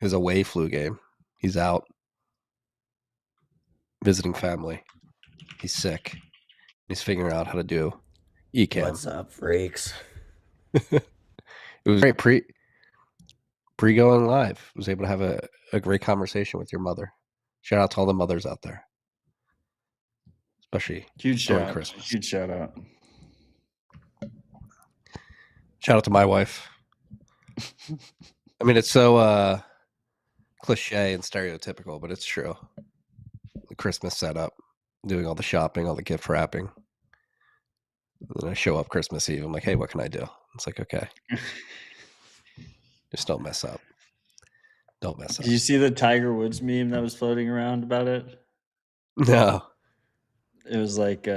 his away flu game. He's out visiting family. He's sick. He's figuring out how to do eCam. What's up, freaks? It was great pre going live. I was able to have a great conversation with your mother. Shout out to all the mothers out there, especially during Christmas. Huge shout out. Shout out to my wife. I mean, it's so cliche and stereotypical, but it's true. The Christmas setup, doing all the shopping, all the gift wrapping. And then I show up Christmas Eve. I'm like, hey, what can I do? It's like, okay. Just don't mess up. Don't mess up. Did you see the Tiger Woods meme that was floating around about it? No. It was like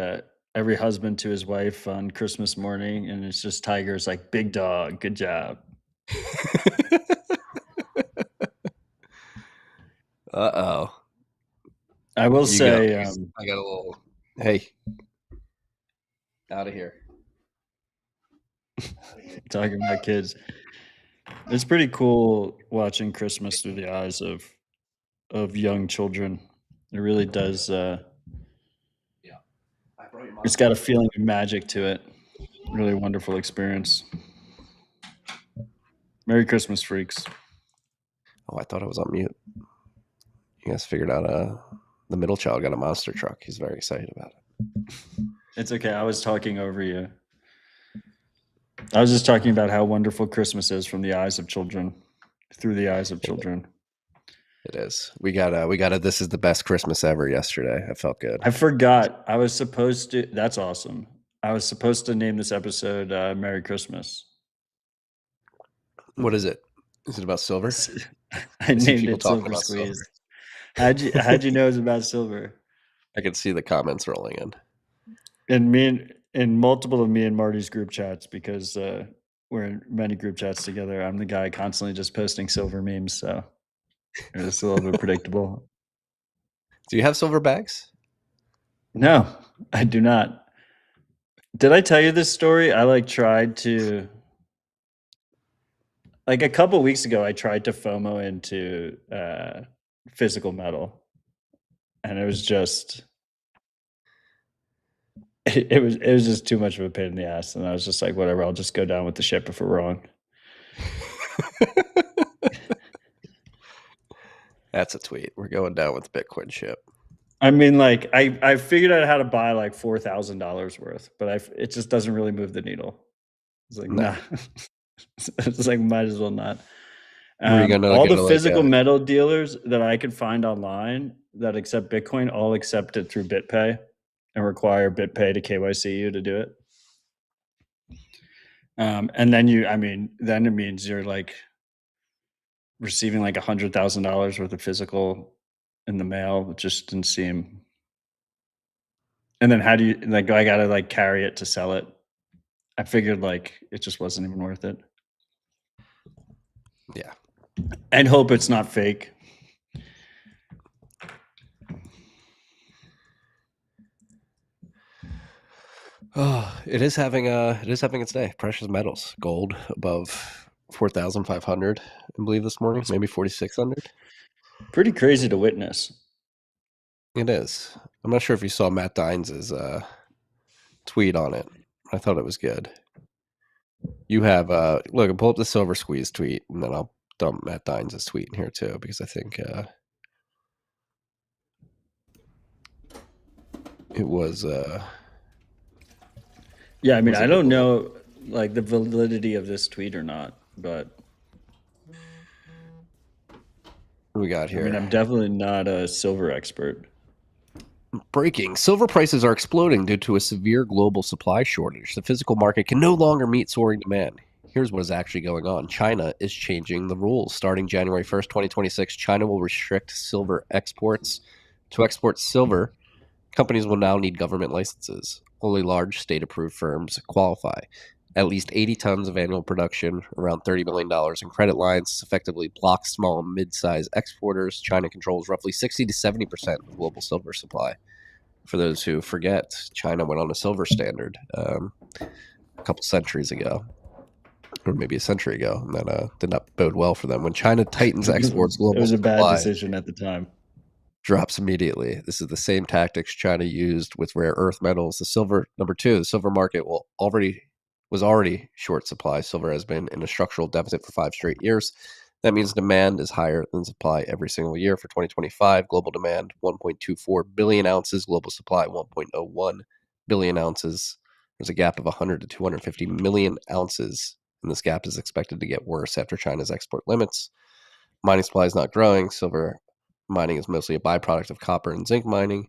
every husband to his wife on Christmas morning, and it's just Tiger's like, big dog, good job. Uh-oh. I will say... I got a little... Hey. Out of here. Talking about kids. It's pretty cool watching Christmas through the eyes of young children. It really does. It's got a feeling of magic to it. Really wonderful experience. Merry Christmas, freaks. Oh, I thought I was on mute. You guys figured out the middle child got a monster truck. He's very excited about it. It's okay. I was talking over you. I was just talking about how wonderful Christmas is from the eyes of children, through the eyes of children. It is. We got a this is the best Christmas ever yesterday. I felt good. I forgot. I was supposed to. That's awesome. I was supposed to name this episode Merry Christmas. What is it? Is it about silver? I named it Silver Squeeze. How'd you know it was about silver? I can see the comments rolling in. And in multiple of me and Marty's group chats, because we're in many group chats together. I'm the guy constantly just posting silver memes, so it's a little bit predictable. Do you have silver bags? No, I do not. Did I tell you this story? I tried to, a couple weeks ago, I tried to FOMO into physical metal, and it was just... It was just too much of a pain in the ass, and I was just like, whatever, I'll just go down with the ship if we're wrong. That's a tweet. We're going down with the Bitcoin ship. I mean, I figured out how to buy $4,000 worth, but it just doesn't really move the needle. It's like, nah. It's like, might as well not. All the physical metal dealers that I could find online that accept Bitcoin all accept it through BitPay and require BitPay to KYC you to do it. And then then it means you're receiving $100,000 worth of physical in the mail. It just didn't seem. And then how do you I gotta carry it to sell it? I figured it just wasn't even worth it. Yeah. And hope it's not fake. Oh, it is having its day. Precious metals, gold above 4,500, I believe this morning, maybe 4,600. Pretty crazy to witness. It is. I'm not sure if you saw Matt Dines' tweet on it. I thought it was good. You have look, pull up the Silver Squeeze tweet, and then I'll dump Matt Dines' tweet in here too, because I think it was. Yeah, I mean, I don't know the validity of this tweet or not, but what we got here? I mean, I'm definitely not a silver expert. Breaking. Silver prices are exploding due to a severe global supply shortage. The physical market can no longer meet soaring demand. Here's what is actually going on. China is changing the rules. Starting January 1st, 2026, China will restrict silver exports. To export silver, companies will now need government licenses. Only large state-approved firms qualify. At least 80 tons of annual production, around $30 million in credit lines, effectively block small and mid-sized exporters. China controls roughly 60 to 70% of global silver supply. For those who forget, China went on a silver standard a couple centuries ago. or maybe a century ago, and that did not bode well for them. When China tightens exports, It global was a bad supply decision at the time. drops immediately. This is the same tactics China used with rare earth metals. The silver number two, the silver market was already short supply. Silver has been in a structural deficit for 5 straight years. That means demand is higher than supply every single year. For 2025, global demand 1.24 billion ounces, global supply 1.01 billion ounces. There's a gap of 100 to 250 million ounces, and this gap is expected to get worse after China's export limits. Mining supply is not growing. Silver mining is mostly a byproduct of copper and zinc mining.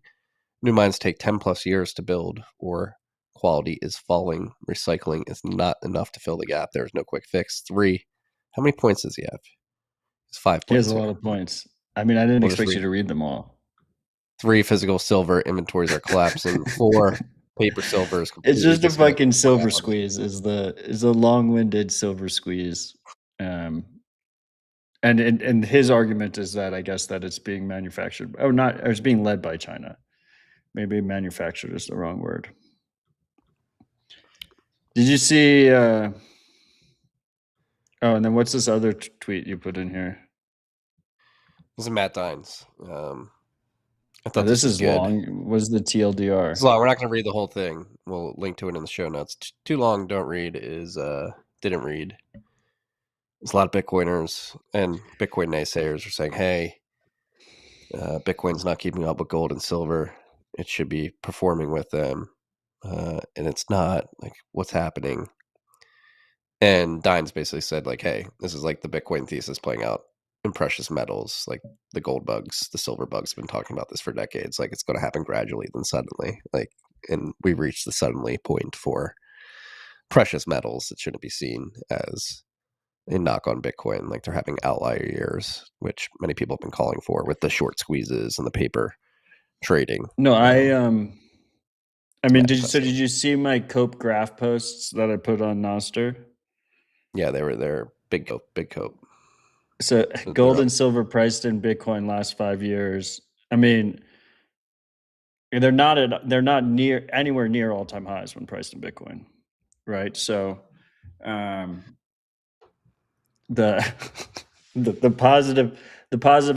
New mines take 10 plus years to build, or quality is falling. Recycling is not enough to fill the gap. There's no quick fix. 3. How many points does he have? It's 5 He has points a here. lot of points. I mean, I didn't We'll just expect you read. to read them all. 3. Physical silver inventories are collapsing. 4. Paper silver is It's completely just a disconnected fucking from silver biology. squeeze. Is a long-winded silver squeeze. And his argument is that I guess that it's being manufactured, or it's being led by China. Maybe manufactured is the wrong word. Did you see? Oh, and then what's this other tweet you put in here? This is Matt Dines. I Oh, thought this this was is good. long. What's the TLDR? It's long. We're not going to read the whole thing. We'll link to it in the show notes. Too long, don't read is didn't read. There's a lot of Bitcoiners and Bitcoin naysayers are saying, hey, Bitcoin's not keeping up with gold and silver. It should be performing with them. And it's not. Like, what's happening? And Dines basically said, like, hey, this is like the Bitcoin thesis playing out in precious metals, like the gold bugs, the silver bugs have been talking about this for decades. Like, it's going to happen gradually, then suddenly. Like, and we reached the suddenly point for precious metals. It shouldn't be seen as a knock on Bitcoin. Like, they're having outlier years, which many people have been calling for with the short squeezes and the paper trading. No, I mean, Manifesting. did you see my Cope graph posts that I put on Noster? Yeah, they're big cope, big cope. So They're gold up. and silver priced in Bitcoin last 5 years. I mean, they're not near anywhere near all-time highs when priced in Bitcoin, right? So um, the the positive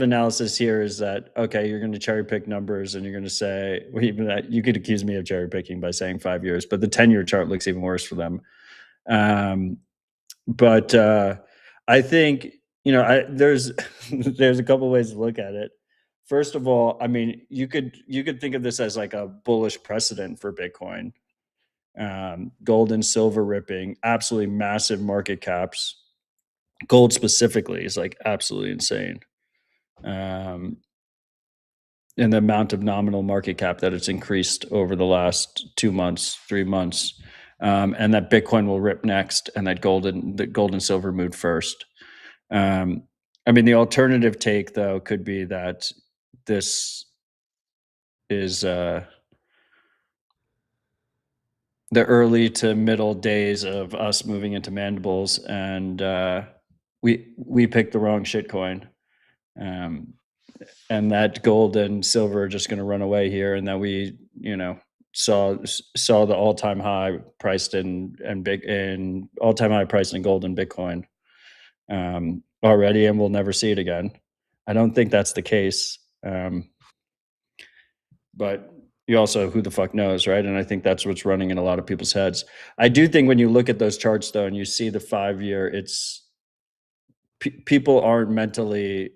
analysis here is that okay, you're going to cherry pick numbers and you're going to say, well, even that you could accuse me of cherry picking by saying 5 years, but the 10-year chart looks even worse for them. But I think there's there's a couple ways to look at it. First of all, I mean, you could think of this as like a bullish precedent for Bitcoin. Gold and silver ripping, absolutely massive market caps. Gold specifically is like absolutely insane. Um, and the amount of nominal market cap that it's increased over the last 2 months, 3 months, and that Bitcoin will rip next, and that gold and silver moved first. I mean, the alternative take though could be that this is the early to middle days of us moving into mandibles, and we picked the wrong shitcoin, and that gold and silver are just going to run away here, and that we saw the all-time high priced in all-time high priced in gold and Bitcoin already, and we'll never see it again. I don't think that's the case, but you also, who the fuck knows, right? And I think that's what's running in a lot of people's heads. I do think when you look at those charts though, and you see the 5 year, it's people aren't mentally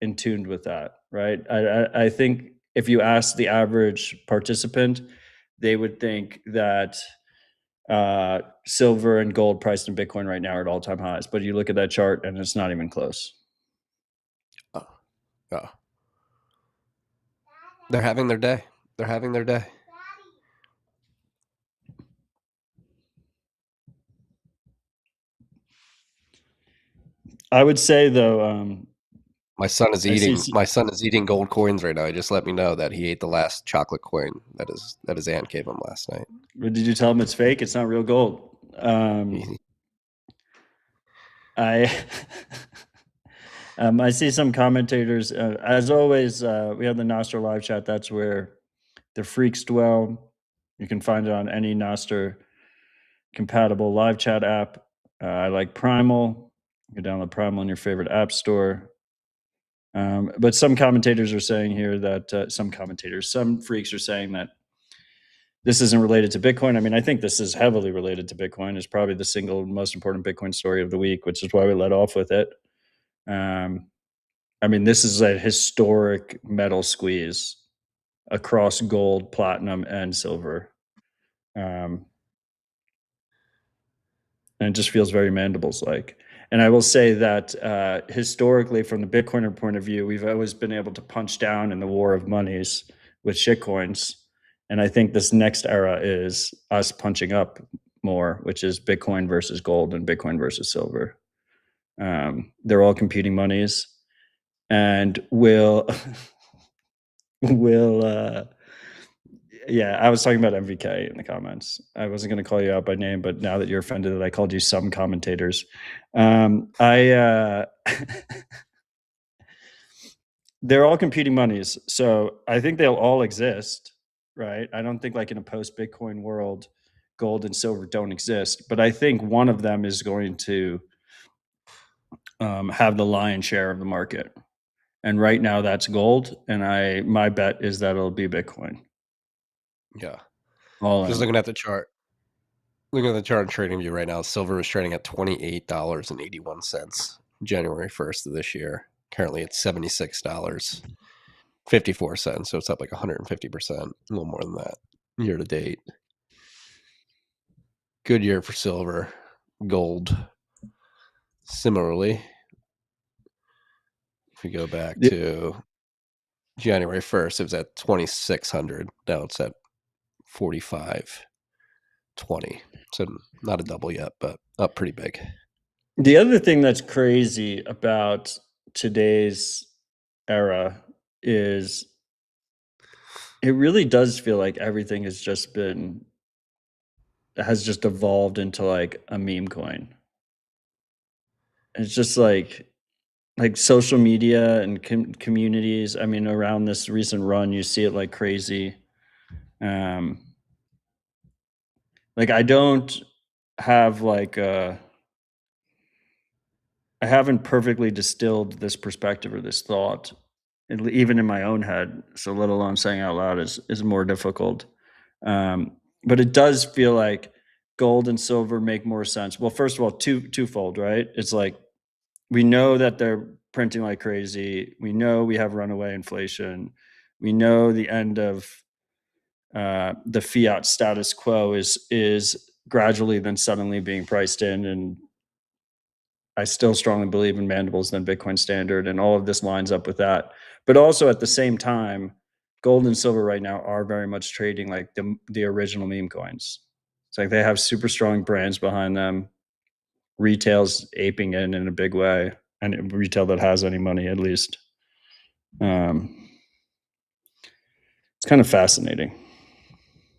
in tune with that, right? I think if you ask the average participant, they would think that silver and gold priced in Bitcoin right now are at all-time highs. But you look at that chart and it's not even close. Oh, oh. They're having their day. They're having their day. I would say though, My son is I see. eating gold coins right now. He just let me know that he ate the last chocolate coin that his aunt gave him last night. Did you tell him it's fake? It's not real gold. He, I I see some commentators. As always, we have the Nostr live chat. That's where the freaks dwell. You can find it on any Nostr compatible live chat app. I like Primal. You can download Primal in your favorite app store. But some commentators are saying here that some freaks are saying that this isn't related to Bitcoin. I mean, I think this is heavily related to Bitcoin. It's probably the single most important Bitcoin story of the week, which is why we let off with it. I mean, this is a historic metal squeeze across gold, platinum, and silver. And it just feels very mandibles like. And I will say that historically, from the Bitcoiner point of view, we've always been able to punch down in the war of monies with shitcoins. And I think this next era is us punching up more, which is Bitcoin versus gold and Bitcoin versus silver. They're all competing monies, and will yeah, I was talking about MVK in the comments. I wasn't going to call you out by name, but now that you're offended that I called you some commentators, they're all competing monies. So I think they'll all exist, right? I don't think like in a post-Bitcoin world, gold and silver don't exist, but I think one of them is going to have the lion's share of the market. And right now that's gold. And my bet is that it'll be Bitcoin. Yeah. All Just in. looking at the chart. Looking at the chart on TradingView right now, silver is trading at $28.81 January 1st of this year. Currently it's $76.54, so it's up like 150%, a little more than that year to date. Good year for silver. Gold, similarly, if we go back to January 1st, it was at 2,600. Now it's at 45.20. So not a double yet, but up pretty big. The other thing that's crazy about today's era is it really does feel like everything has just evolved into like a meme coin. It's just like social media and communities. I mean, around this recent run, you see it like crazy. Like I don't have I haven't perfectly distilled this perspective or this thought, even in my own head. So, let alone saying out loud is more difficult. But it does feel like gold and silver make more sense. Well, first of all, twofold, right? It's like we know that they're printing like crazy. We know we have runaway inflation. We know the end of the fiat status quo is gradually then suddenly being priced in, and I still strongly believe in mandibles than Bitcoin Standard, and all of this lines up with that. But also at the same time, gold and silver right now are very much trading like the original meme coins. It's like they have super strong brands behind them. Retail's aping in a big way, and retail that has any money at least. It's kind of fascinating.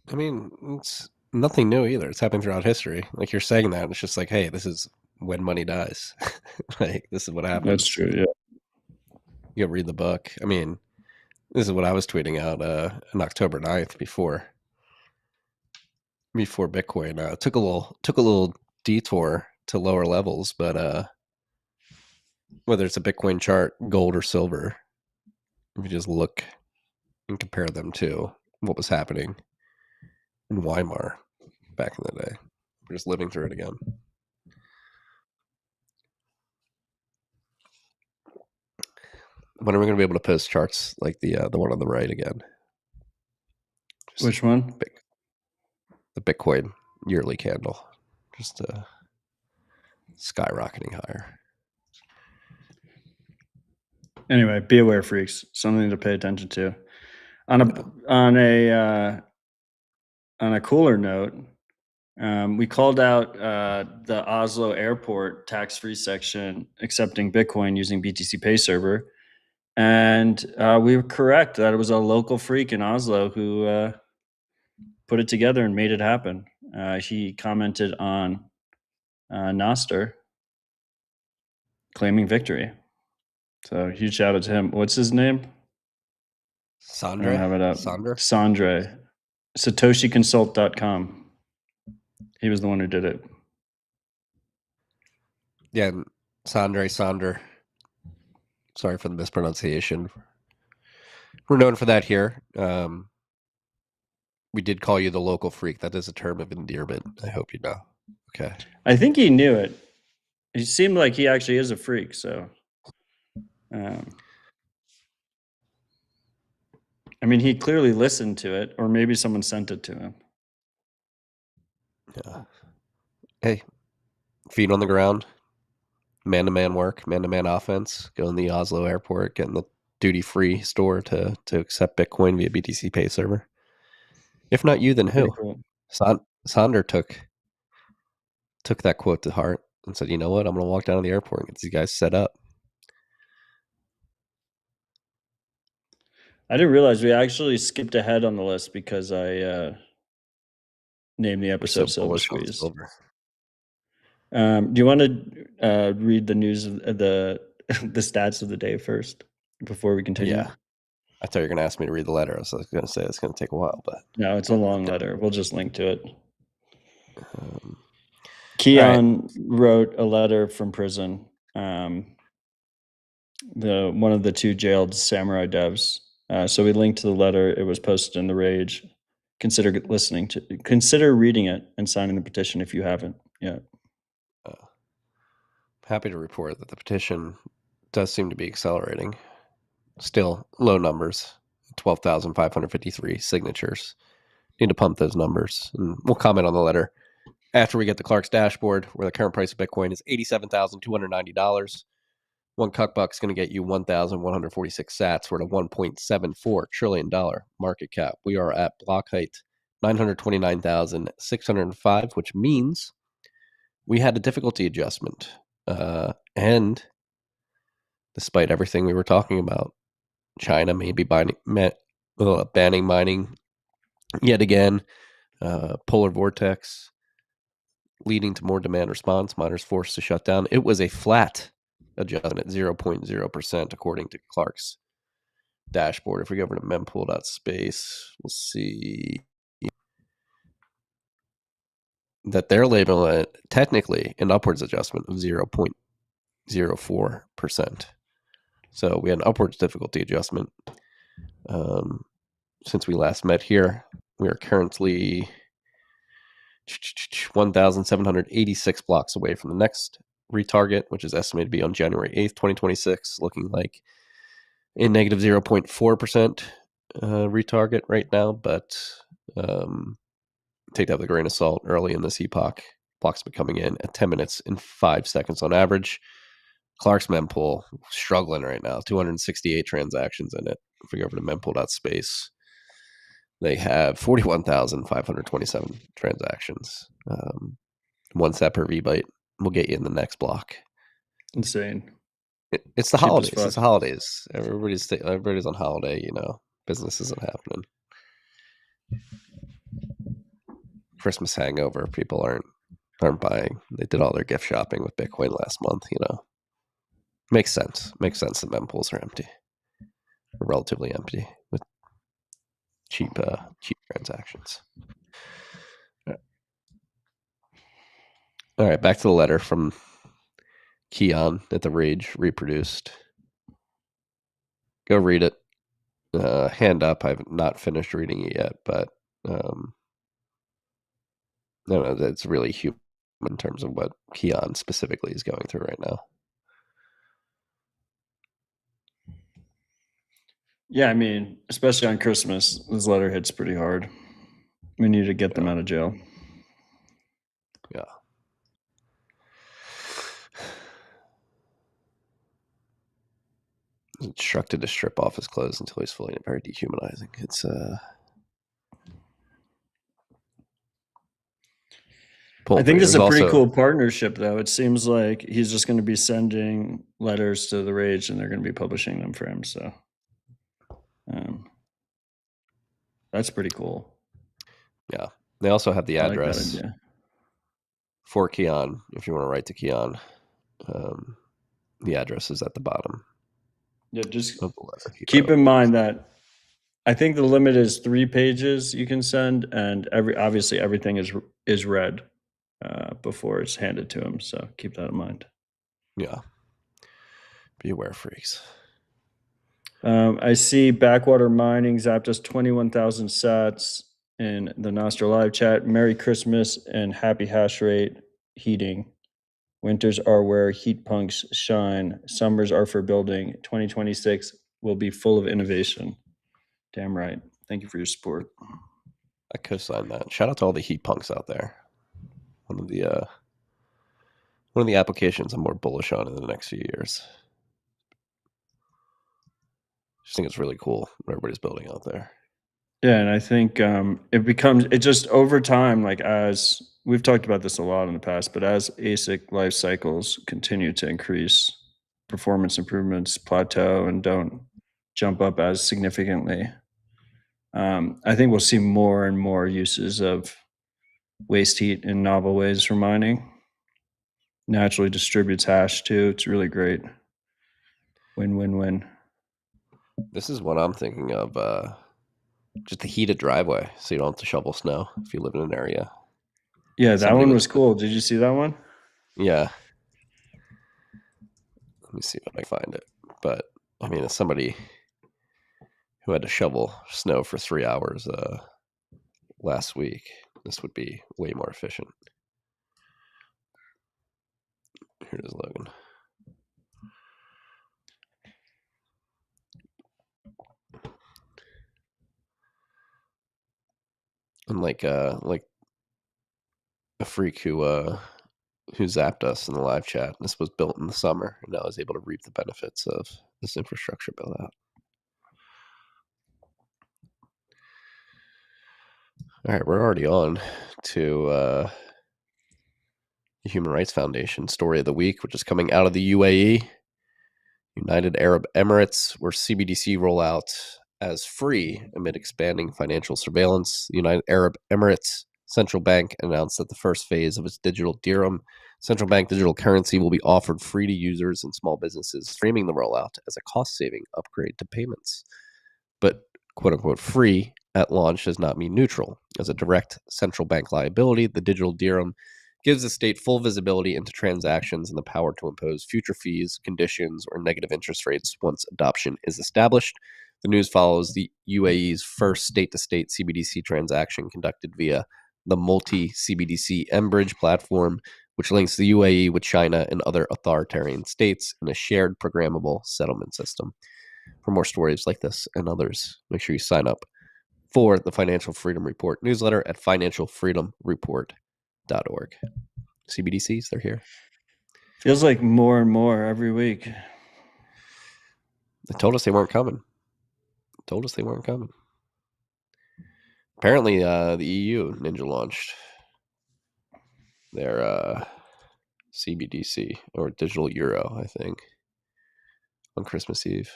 I mean, it's nothing new either. It's happened throughout history. Like you're saying that, it's just like, hey, this is when money dies. Like this is what happens. That's true. Yeah. You go read the book. I mean, this is what I was tweeting out on October 9th before Bitcoin took a little detour to lower levels, but whether it's a Bitcoin chart, gold or silver, if you just look and compare them to what was happening in Weimar back in the day, we're just living through it again. When are we going to be able to post charts like the one on the right again? Just which one? The Bitcoin yearly candle, just skyrocketing higher. Anyway, be aware, freaks. Something to pay attention to. On a cooler note, we called out the Oslo airport tax-free section accepting Bitcoin using BTC Pay Server, and we were correct that it was a local freak in Oslo who put it together and made it happen. He commented on Noster, claiming victory. So huge shout out to him. What's his name? Sandre? I don't have it up. Sandre. SatoshiConsult.com. He was the one who did it. Yeah, and Sonder. Sorry for the mispronunciation. We're known for that here. We did call you the local freak. That is a term of endearment. I hope you know. Okay. I think he knew it. He seemed like he actually is a freak. So, I mean, he clearly listened to it, or maybe someone sent it to him. Yeah. Hey, feet on the ground, man-to-man work, man-to-man offense. Go in the Oslo airport, get in the duty-free store to accept Bitcoin via BTC Pay server. If not you, then Pretty who? cool. Sonder took that quote to heart and said, "You know what? I'm going to walk down to the airport and get these guys set up." I didn't realize we actually skipped ahead on the list because I named the We're so episode Silver bullish on Squeeze. silver. Do you want to read the news of the the stats of the day first before we continue? Yeah. I thought you were going to ask me to read the letter. I was going to say it's going to take a while, but No, it's a long letter. We'll just link to it. um, Keon wrote a letter from prison. One of the two jailed Samourai devs. So we linked to the letter. It was posted in the Rage. Consider reading it and signing the petition if you haven't yet. happy to report that the petition does seem to be accelerating. Still low numbers, 12,553 signatures. Need to pump those numbers. And we'll comment on the letter after we get the Clark's dashboard, where the current price of Bitcoin is $87,290. One cuck buck's going to get you 1,146 sats. We're at a $1.74 trillion market cap. We are at block height 929,605, which means we had a difficulty adjustment. And despite everything we were talking about, China may be banning mining yet again. Polar vortex leading to more demand response. Miners forced to shut down. It was a flat adjustment at 0.0%, according to Clark's dashboard. If we go over to mempool.space, we'll see that they're labeling it technically an upwards adjustment of 0.04%. So we had an upwards difficulty adjustment. Since we last met here, we are currently 1,786 blocks away from the next retarget, which is estimated to be on January 8th, 2026, looking like a negative 0.4% retarget right now, but take that with a grain of salt. Early in this epoch, blocks be coming in at 10 minutes and 5 seconds on average. Clark's mempool struggling right now, 268 transactions in it. If we go over to mempool.space, they have 41,527 transactions. 1 sat per VByte will get you in the next block. Insane. It's the Cheap as holidays. fuck. It's the holidays. Everybody's on holiday. You know, business isn't happening. Christmas hangover. People aren't buying. They did all their gift shopping with Bitcoin last month. You know, makes sense. Makes sense that mempools are empty, or relatively empty, with cheap transactions. All right, back to the letter from Keon that the Rage reproduced. Go read it. Hand up. I've not finished reading it yet, but no, that's really human in terms of what Keon specifically is going through right now. Yeah, I mean, especially on Christmas, this letter hits pretty hard. We need to get them out of jail. Yeah. He's instructed to strip off his clothes until he's fully very dehumanizing. It's I think this is a pretty cool partnership, though. It seems like he's just going to be sending letters to the Rage, and they're going to be publishing them for him. So that's pretty cool. Yeah. They also have the address like that idea. For Keon. If you want to write to Keon, the address is at the bottom. Yeah, just keep in mind that I think the limit is 3 pages you can send, and obviously everything is read before it's handed to him. So keep that in mind. Yeah. Beware, freaks. I see Backwater Mining zapped us 21,000 sats in the Nostra live chat. Merry Christmas and happy hash rate heating. Winters are where Heatpunks shine. Summers are for building. 2026 will be full of innovation. Damn right. Thank you for your support. I co-sign that. Shout out to all the Heatpunks out there. One of the applications I'm more bullish on in the next few years. I just think it's really cool what everybody's building out there. Yeah, and I think it just over time, like as we've talked about this a lot in the past, but as ASIC life cycles continue to increase, performance improvements plateau and don't jump up as significantly, I think we'll see more and more uses of waste heat in novel ways for mining. Naturally distributes hash too. It's really great. Win-win-win. This is what I'm thinking of. Just a heated driveway, so you don't have to shovel snow if you live in an area. Yeah, that Somebody one with was cool. Did you see that one? Yeah. Let me see if I can find it. But I mean, as somebody who had to shovel snow for 3 hours last week, this would be way more efficient. Here it is, Logan. And like a freak who zapped us in the live chat. This was built in the summer, and I was able to reap the benefits of this infrastructure build out. All right, we're already on to the Human Rights Foundation story of the week, which is coming out of the UAE, United Arab Emirates, where CBDC rollout as free amid expanding financial surveillance. The United Arab Emirates Central Bank announced that the first phase of its digital dirham central bank digital currency will be offered free to users and small businesses, framing the rollout as a cost-saving upgrade to payments. But quote unquote free at launch does not mean neutral. As a direct central bank liability, the digital dirham gives the state full visibility into transactions and the power to impose future fees, conditions, or negative interest rates once adoption is established. The news follows the UAE's first state-to-state CBDC transaction conducted via the multi-CBDC mBridge platform, which links the UAE with China and other authoritarian states in a shared programmable settlement system. For more stories like this and others, make sure you sign up for the Financial Freedom Report newsletter at financialfreedomreport.org. CBDCs, they're here. Feels like more and more every week. They told us they weren't coming. Apparently, the EU Ninja launched their CBDC or digital euro, I think, on Christmas Eve.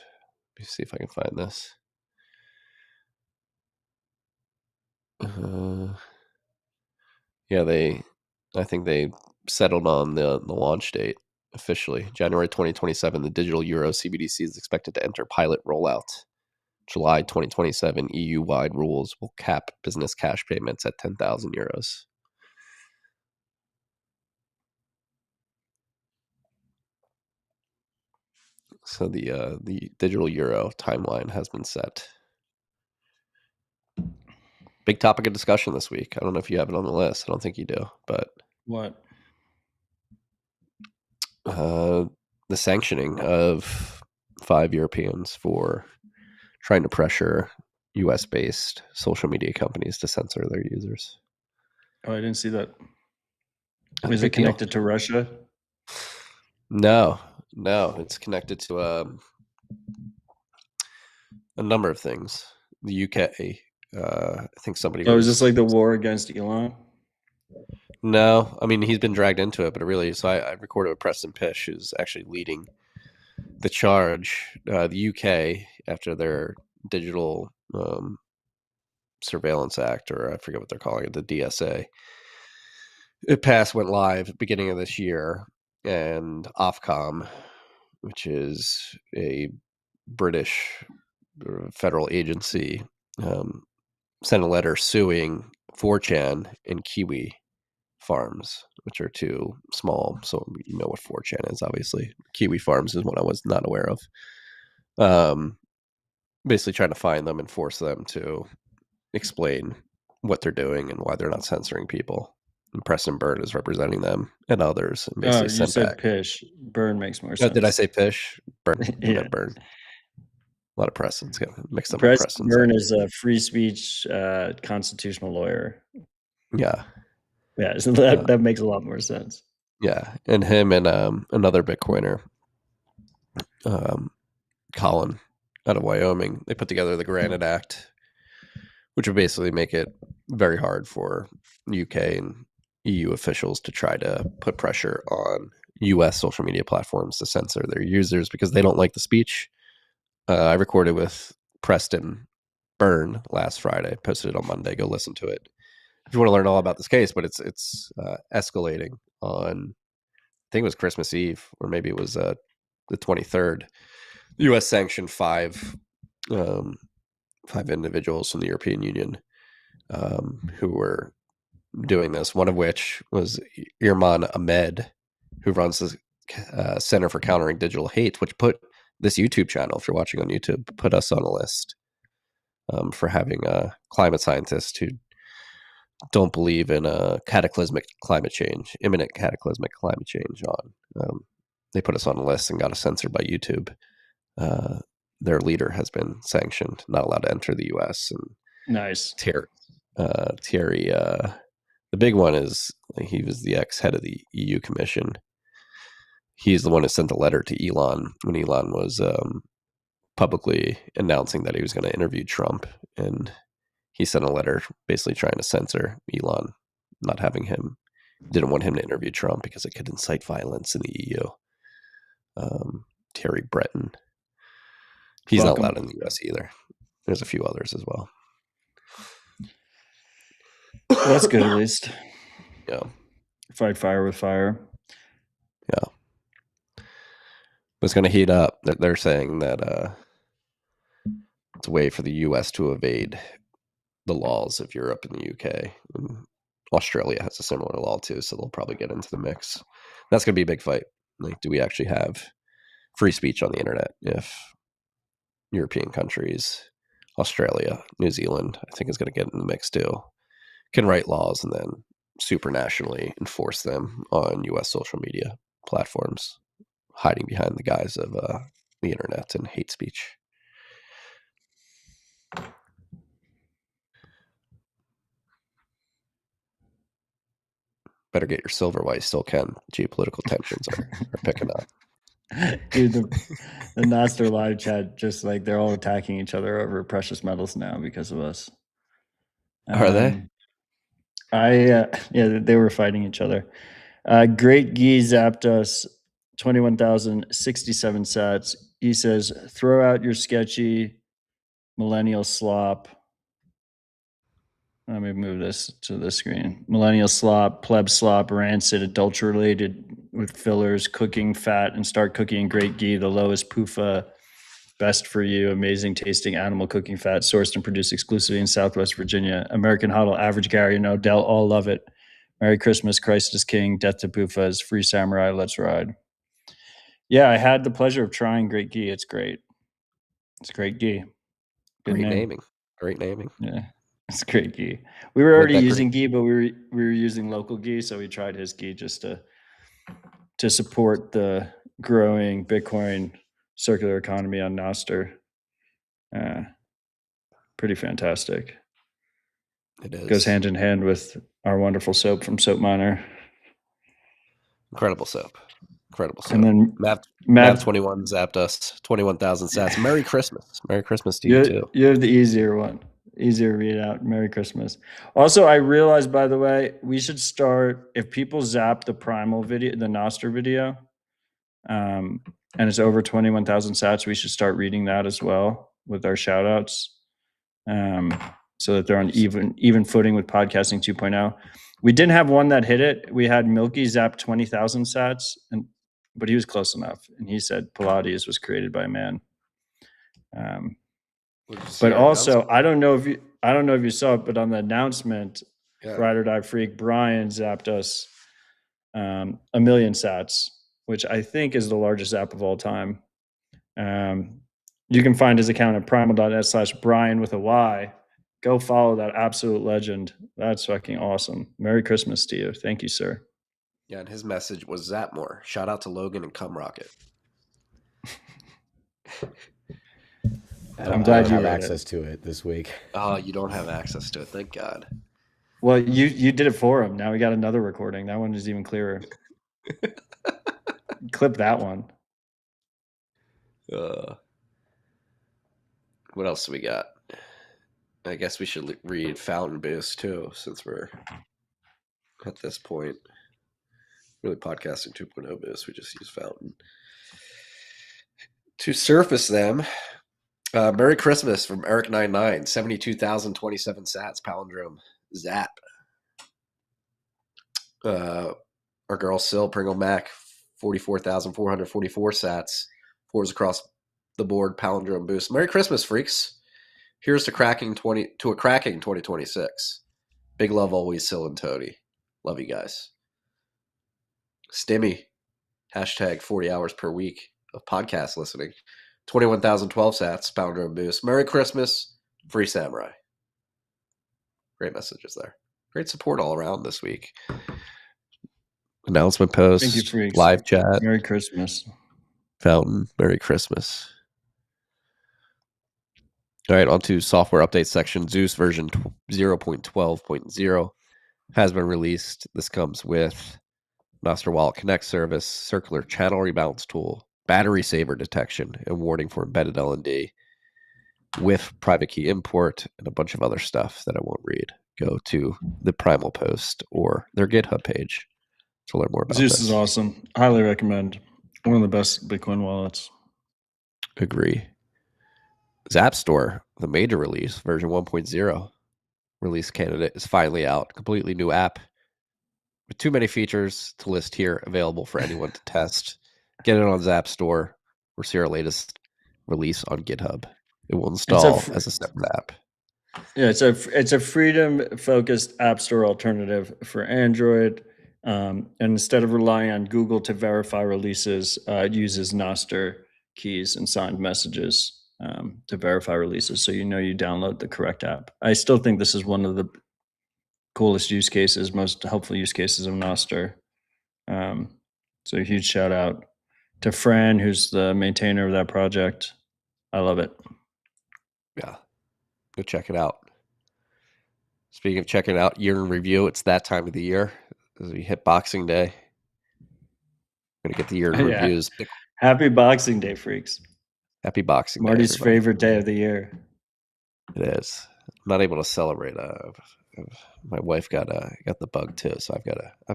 Let me see if I can find this. Yeah, I think they settled on the launch date officially. January 2027, the digital euro CBDC is expected to enter pilot rollout. July 2027, EU-wide rules will cap business cash payments at 10,000 euros. So the digital euro timeline has been set. Big topic of discussion this week. I don't know if you have it on the list. I don't think you do, but What? the sanctioning of 5 Europeans for trying to pressure US-based social media companies to censor their users. Oh, I didn't see that. That's a Is it big deal. connected to Russia? No, it's connected to a number of things. The UK, I think somebody Oh, is this was. like the war against Elon? No, I mean he's been dragged into it, but it really. So I recorded with Preston Pish, who's actually leading the charge. The UK, after their digital surveillance act, or I forget what they're calling it, the DSA. It went live at the beginning of this year, and Ofcom, which is a British federal agency, sent a letter suing 4chan and Kiwi Farms, which are two small. So you know what 4chan is, obviously. Kiwi Farms is one I was not aware of. Basically trying to find them and force them to explain what they're doing and why they're not censoring people. And Preston Byrne is representing them and others, and Oh, basically you sent said back. Pish. Burn makes more Did I sense. say Pish? Burn. I Yeah. meant Burn. A lot of Prestons. Get mixed up with Preston Prestons. Byrne is a free speech constitutional lawyer. Yeah. Yeah, so Uh, that makes a lot more sense. yeah. And him and another Bitcoiner, um, Colin, out of Wyoming, they put together the Granite Act, which would basically make it very hard for UK and EU officials to try to put pressure on US social media platforms to censor their users because they don't like the speech. I recorded with Preston Byrne last Friday, posted it on Monday. Go listen to it if you want to learn all about this case. But it's escalating on, I think it was Christmas Eve, or maybe it was the 23rd. The U.S. sanctioned five individuals from the European Union who were doing this. One of which was Irman Ahmed, who runs the Center for Countering Digital Hate, which put this YouTube channel, if you're watching on YouTube, put us on a list for having climate scientists who don't believe in cataclysmic climate change, imminent cataclysmic climate change on. They put us on a list and got us censored by YouTube. Their leader has been sanctioned, not allowed to enter the U.S. And Nice. Thierry, the big one is he was the ex-head of the EU Commission. He's the one who sent a letter to Elon when Elon was publicly announcing that he was going to interview Trump, and he sent a letter basically trying to censor Elon, not having him, didn't want him to interview Trump because it could incite violence in the EU. Terry Breton. He's not allowed in the US either. There's a few others as well. Well, that's good at least. Yeah. Fight fire with fire. Yeah. It's going to heat up. They're saying that it's a way for the US to evade the laws of Europe and the UK. And Australia has a similar law too, so they'll probably get into the mix. That's going to be a big fight. Like, do we actually have free speech on the internet if European countries, Australia, New Zealand, I think is going to get in the mix too, can write laws and then supranationally enforce them on US social media platforms, hiding behind the guise of the internet and hate speech. Better get your silver while you still can. Geopolitical tensions are picking up. Dude, the Nostr live chat, just like they're all attacking each other over precious metals now because of us. Are they? Yeah, they were fighting each other. Great Gee zapped us 21,067 sats. He says, throw out your sketchy millennial slop. Let me move this to the screen. Millennial slop, pleb slop, rancid, adulterated with fillers, cooking fat, and start cooking in great ghee, the lowest PUFA, best for you, amazing tasting animal cooking fat, sourced and produced exclusively in Southwest Virginia. American Huddle, Average Gary, and Odell all love it. Merry Christmas, Christ is King, Death to PUFAs, Free Samurai, let's ride. Yeah, I had the pleasure of trying great ghee. It's great. It's great ghee. Good Great name. naming. Great naming. Yeah. It's great ghee. We were already using ghee, but we were using local ghee, so we tried his ghee just to support the growing Bitcoin circular economy on Nostr. Pretty fantastic. It is. Goes hand in hand with our wonderful soap from Soap Miner. Incredible soap. Incredible soap. And then Mav21 zapped us 21,000 sats. Merry Christmas. Merry Christmas to you too. You have the easier one. Easier read out. Merry Christmas. Also, I realized, by the way, we should start, if people zap the primal video, the Nostr video, and it's over 21,000 sats, we should start reading that as well with our shout outs, so that they're on even footing with podcasting 2.0. We didn't have one that hit it. We had Milky zap 20,000 sats, but he was close enough. And he said Pilates was created by man. But also, I don't know if you saw it, but on the announcement, Yeah. Ride or Die Freak Brian zapped us 1,000,000 sats, which I think is the largest zap of all time. You can find his account at primal.net/Brian with a Y. Go follow that absolute legend. That's fucking awesome. Merry Christmas to you. Thank you, sir. Yeah, and his message was zap more. Shout out to Logan and Cum Rocket. I'm glad you have read access it. to it this week. Oh, you don't have access to it. Thank God. Well, you did it for him. Now we got another recording. That one is even clearer. Clip that one. What else do we got? I guess we should read Fountain Boost too, since we're at this point. Really podcasting 2.0 boost. We just use Fountain. To surface them, Merry Christmas from Eric99, 72,027 sats, palindrome, zap. Our girl Sil Pringle Mac, 44,444 sats, fours across the board, palindrome boost. Merry Christmas, freaks. Here's to a cracking 2026. Big love always, Sil and Tony. Love you guys. Stimmy, hashtag 40 hours per week of podcast listening. 21,012 sats, palindrome boost. Merry Christmas, free Samourai. Great messages there. Great support all around this week. Announcement post, Thank you, freaks. live chat. Merry Christmas. Fountain, Merry Christmas. All right, on to software update section. Zeus version 0.12.0 has been released. This comes with Master Wallet Connect service, circular channel rebalance tool, battery saver detection, and warning for embedded LND, with private key import, and a bunch of other stuff that I won't read. Go to the Primal post or their GitHub page to learn more about Zeus this. is awesome. Highly recommend. One of the best Bitcoin wallets. Agree. Zap Store, the major release, version 1.0 release candidate is finally out. Completely new app with too many features to list here, available for anyone to test. Get it on Zap Store or see our latest release on GitHub. It will install as a separate app. Yeah, it's a freedom-focused app store alternative for Android. And instead of relying on Google to verify releases, it uses Nostr keys and signed messages to verify releases, so you know you download the correct app. I still think this is one of the coolest use cases, most helpful use cases of Nostr. So a huge shout out to Fran, who's the maintainer of that project. I love it. Yeah, go check it out. Speaking of checking out year in review, it's that time of the year as we hit Boxing Day. We're gonna get the year in reviews. Happy Boxing Day, freaks. Happy Boxing Day, Marty's everybody. favorite day of the year. It is. I'm not able to celebrate. My wife got the bug too, so I've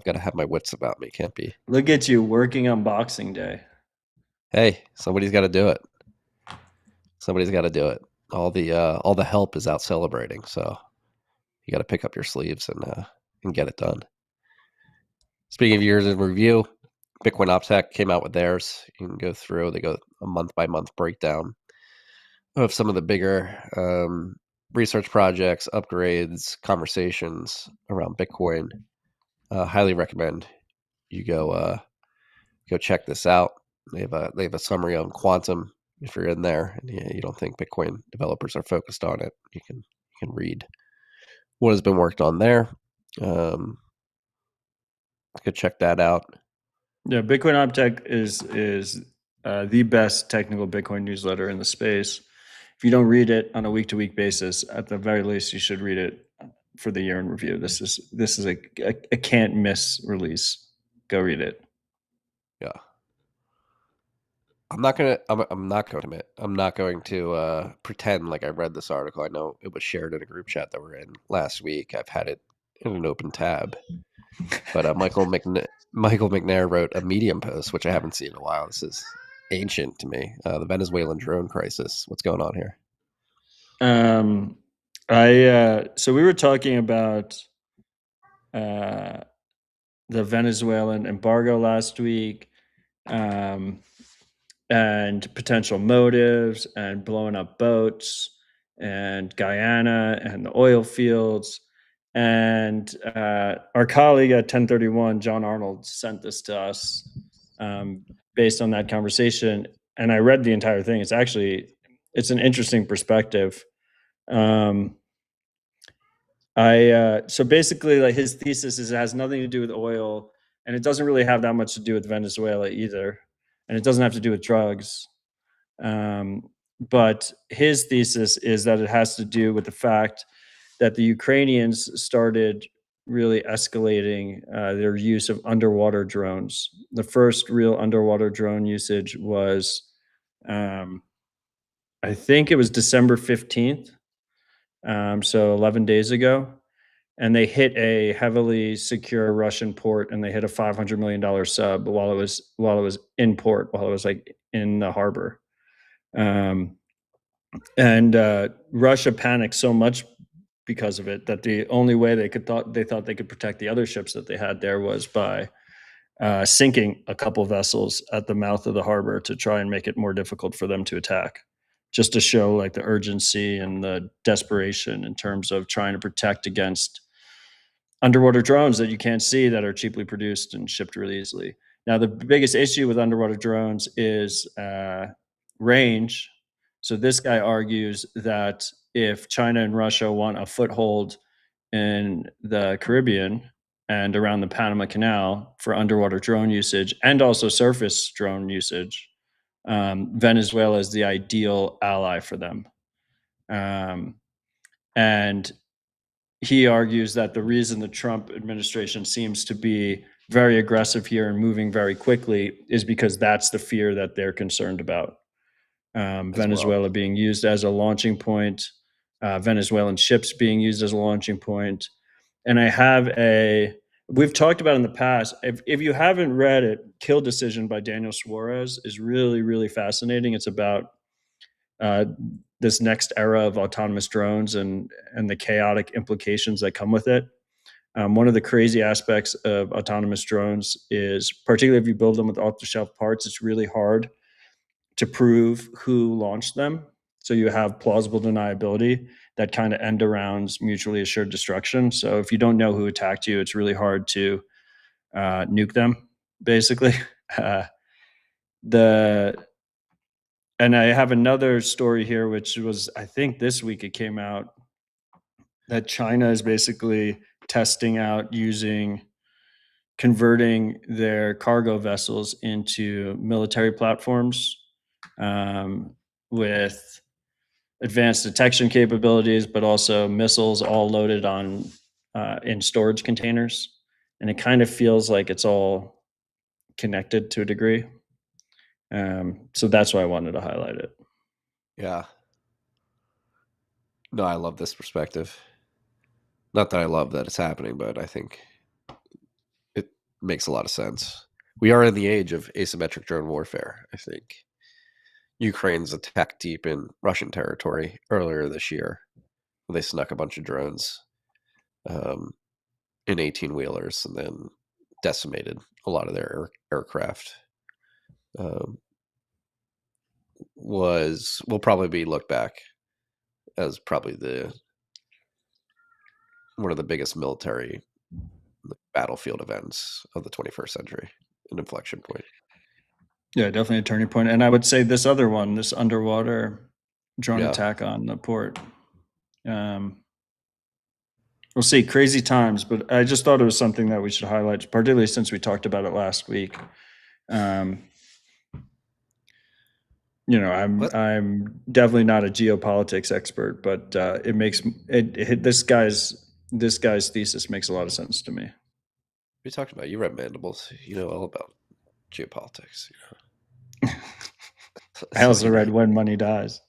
got to have my wits about me. Can't be. Look at you working on Boxing Day. Hey, somebody's got to do it. Somebody's got to do it. All the help is out celebrating, so you got to pick up your sleeves and get it done. Speaking of years in review, Bitcoin OpTech came out with theirs. You can go through. They go a month by month breakdown of some of the bigger research projects, upgrades, conversations around Bitcoin. Highly recommend you go check this out. They have a summary on quantum. If you're in there and you don't think Bitcoin developers are focused on it, you can read what has been worked on there. Go check that out. Yeah, Bitcoin OpTech is the best technical Bitcoin newsletter in the space. If you don't read it on a week-to-week basis, at the very least, you should read it for the year in review. This is a can't miss release. Go read it. Yeah, I'm not going to pretend like I read this article. I know it was shared in a group chat that we're in last week. I've had it in an open tab, but Michael McNair wrote a Medium post, which I haven't seen in a while. This is ancient to me. The Venezuelan drone crisis. What's going on here? So we were talking about the Venezuelan embargo last week, and potential motives, and blowing up boats, and Guyana, and the oil fields. And our colleague at 1031, John Arnold, sent this to us based on that conversation. And I read the entire thing. It's an interesting perspective. So basically, like, his thesis is it has nothing to do with oil, and it doesn't really have that much to do with Venezuela either, and it doesn't have to do with drugs. But his thesis is that it has to do with the fact that the Ukrainians started really escalating their use of underwater drones. The first real underwater drone usage was, I think it was December 15th, so 11 days ago. And they hit a heavily secure Russian port, and they hit a $500 million sub while it was in port, while it was like in the harbor. And Russia panicked so much because of it that the only way they thought they could protect the other ships that they had there was by sinking a couple vessels at the mouth of the harbor to try and make it more difficult for them to attack, just to show like the urgency and the desperation in terms of trying to protect against underwater drones that you can't see, that are cheaply produced and shipped really easily. Now, the biggest issue with underwater drones is range. So this guy argues that if China and Russia want a foothold in the Caribbean and around the Panama Canal for underwater drone usage and also surface drone usage, Venezuela is the ideal ally for them. And he argues that the reason the Trump administration seems to be very aggressive here and moving very quickly is because that's the fear that they're concerned about. Venezuela being used as a launching point, Venezuelan ships being used as a launching point. And we've talked about in the past, if you haven't read it, Kill Decision by Daniel Suarez is really, really fascinating. It's about this next era of autonomous drones and the chaotic implications that come with it. One of the crazy aspects of autonomous drones is, particularly if you build them with off-the-shelf parts, it's really hard to prove who launched them. So you have plausible deniability that kind of end arounds mutually assured destruction. So if you don't know who attacked you, it's really hard to nuke them, basically. And I have another story here, which was, I think this week it came out, that China is basically testing out converting their cargo vessels into military platforms with advanced detection capabilities, but also missiles all loaded on in storage containers. And it kind of feels like it's all connected to a degree. So that's why I wanted to highlight it. Yeah. No, I love this perspective. Not that I love that it's happening, but I think it makes a lot of sense. We are in the age of asymmetric drone warfare, I think. Ukraine's attacked deep in Russian territory earlier this year. They snuck a bunch of drones in 18-wheelers and then decimated a lot of their aircraft. Will probably be looked back as probably one of the biggest military battlefield events of the 21st century, an inflection point. Yeah, definitely a turning point. And I would say this other one, this underwater drone attack on the port. We'll see, crazy times, but I just thought it was something that we should highlight, particularly since we talked about it last week. I'm definitely not a geopolitics expert, but this guy's thesis makes a lot of sense to me. We talked about, you read Mandibles, you know all about geopolitics. You know? I also read When Money Dies.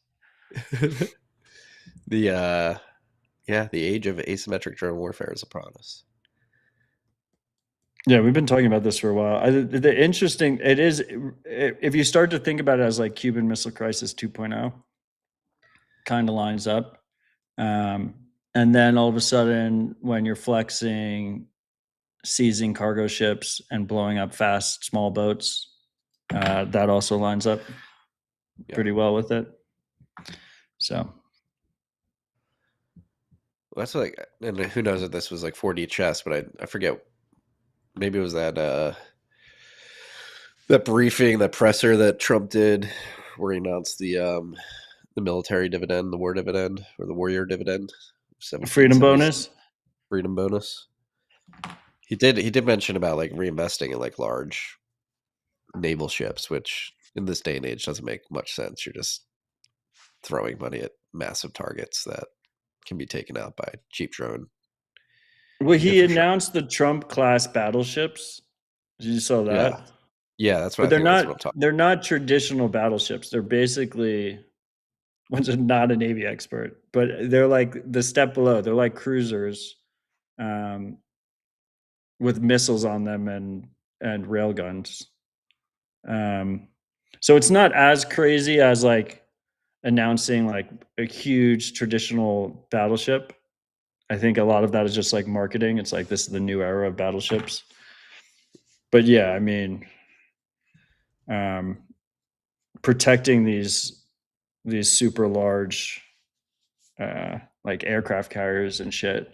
The age of asymmetric drone warfare is upon us. Yeah, we've been talking about this for a while. It is, if you start to think about it as like Cuban Missile Crisis 2.0, kind of lines up. And then all of a sudden, when you're flexing, seizing cargo ships and blowing up fast, small boats, that also lines up pretty well with it. So, That's like, and who knows if this was like 4D chess, but I forget. Maybe it was that briefing, that presser that Trump did, where he announced the military dividend, the war dividend, or the warrior dividend, Freedom 1776 bonus. freedom bonus. He did mention about like reinvesting in like large naval ships, which in this day and age doesn't make much sense. You're just throwing money at massive targets that can be taken out by cheap drone Well, he infrastructure. announced the Trump class battleships. You saw Yeah, that? yeah, that's what But I think. That's what I'm talking. they're not traditional battleships. They're basically one's not a Navy expert, but they're like the step below. They're like cruisers um, with missiles on them and railguns. Um, so it's not as crazy as like announcing like a huge traditional battleship. I think a lot of that is just like marketing. It's like this is the new era of battleships. But yeah, I mean, um, protecting these super large like aircraft carriers and shit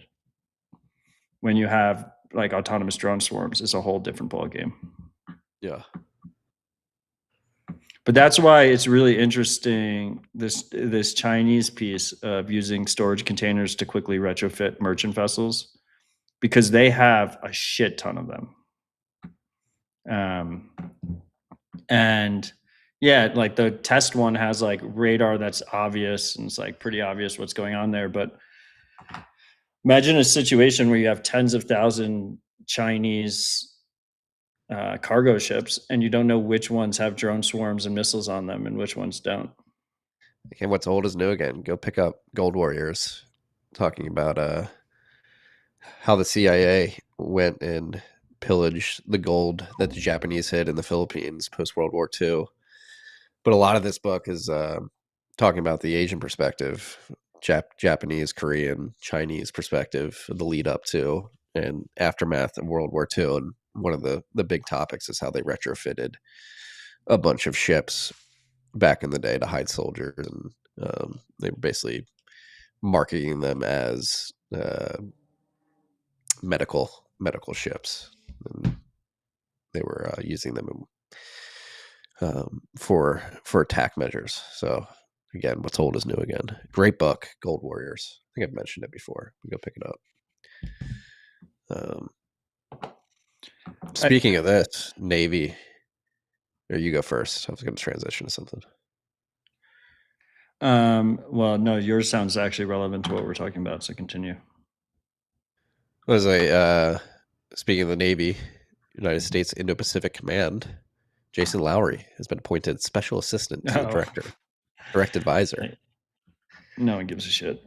when you have like autonomous drone swarms is a whole different ballgame. Yeah, But that's why it's really interesting this Chinese piece of using storage containers to quickly retrofit merchant vessels because they have a shit ton of them. Um, and yeah, like the test one has like radar that's obvious and it's like pretty obvious what's going on there. But imagine a situation where you have tens of thousands Chinese cargo ships and you don't know which ones have drone swarms and missiles on them and which ones don't. and what's old is new again. Go pick up Gold Warriors, talking about how the CIA went and pillaged the gold that the Japanese hid in the Philippines post World War II. But a lot of this book is talking about the Asian perspective, Japanese, Korean, Chinese perspective, the lead up to and aftermath of World War II. And one of the big topics is how they retrofitted a bunch of ships back in the day to hide soldiers, and they were basically marketing them as medical ships. And they were using them for attack measures. So again, what's old is new again. Great book, Gold Warriors. I think I've mentioned it before. Go pick it up. Um, I, Speaking of this, Navy. Or you go first. I was going to transition to something. well, no, yours sounds actually relevant to what we're talking about. So continue. Was a speaking of the Navy, United States Indo-Pacific Command, Jason Lowry has been appointed special assistant to the Oh, direct advisor. no one gives a shit.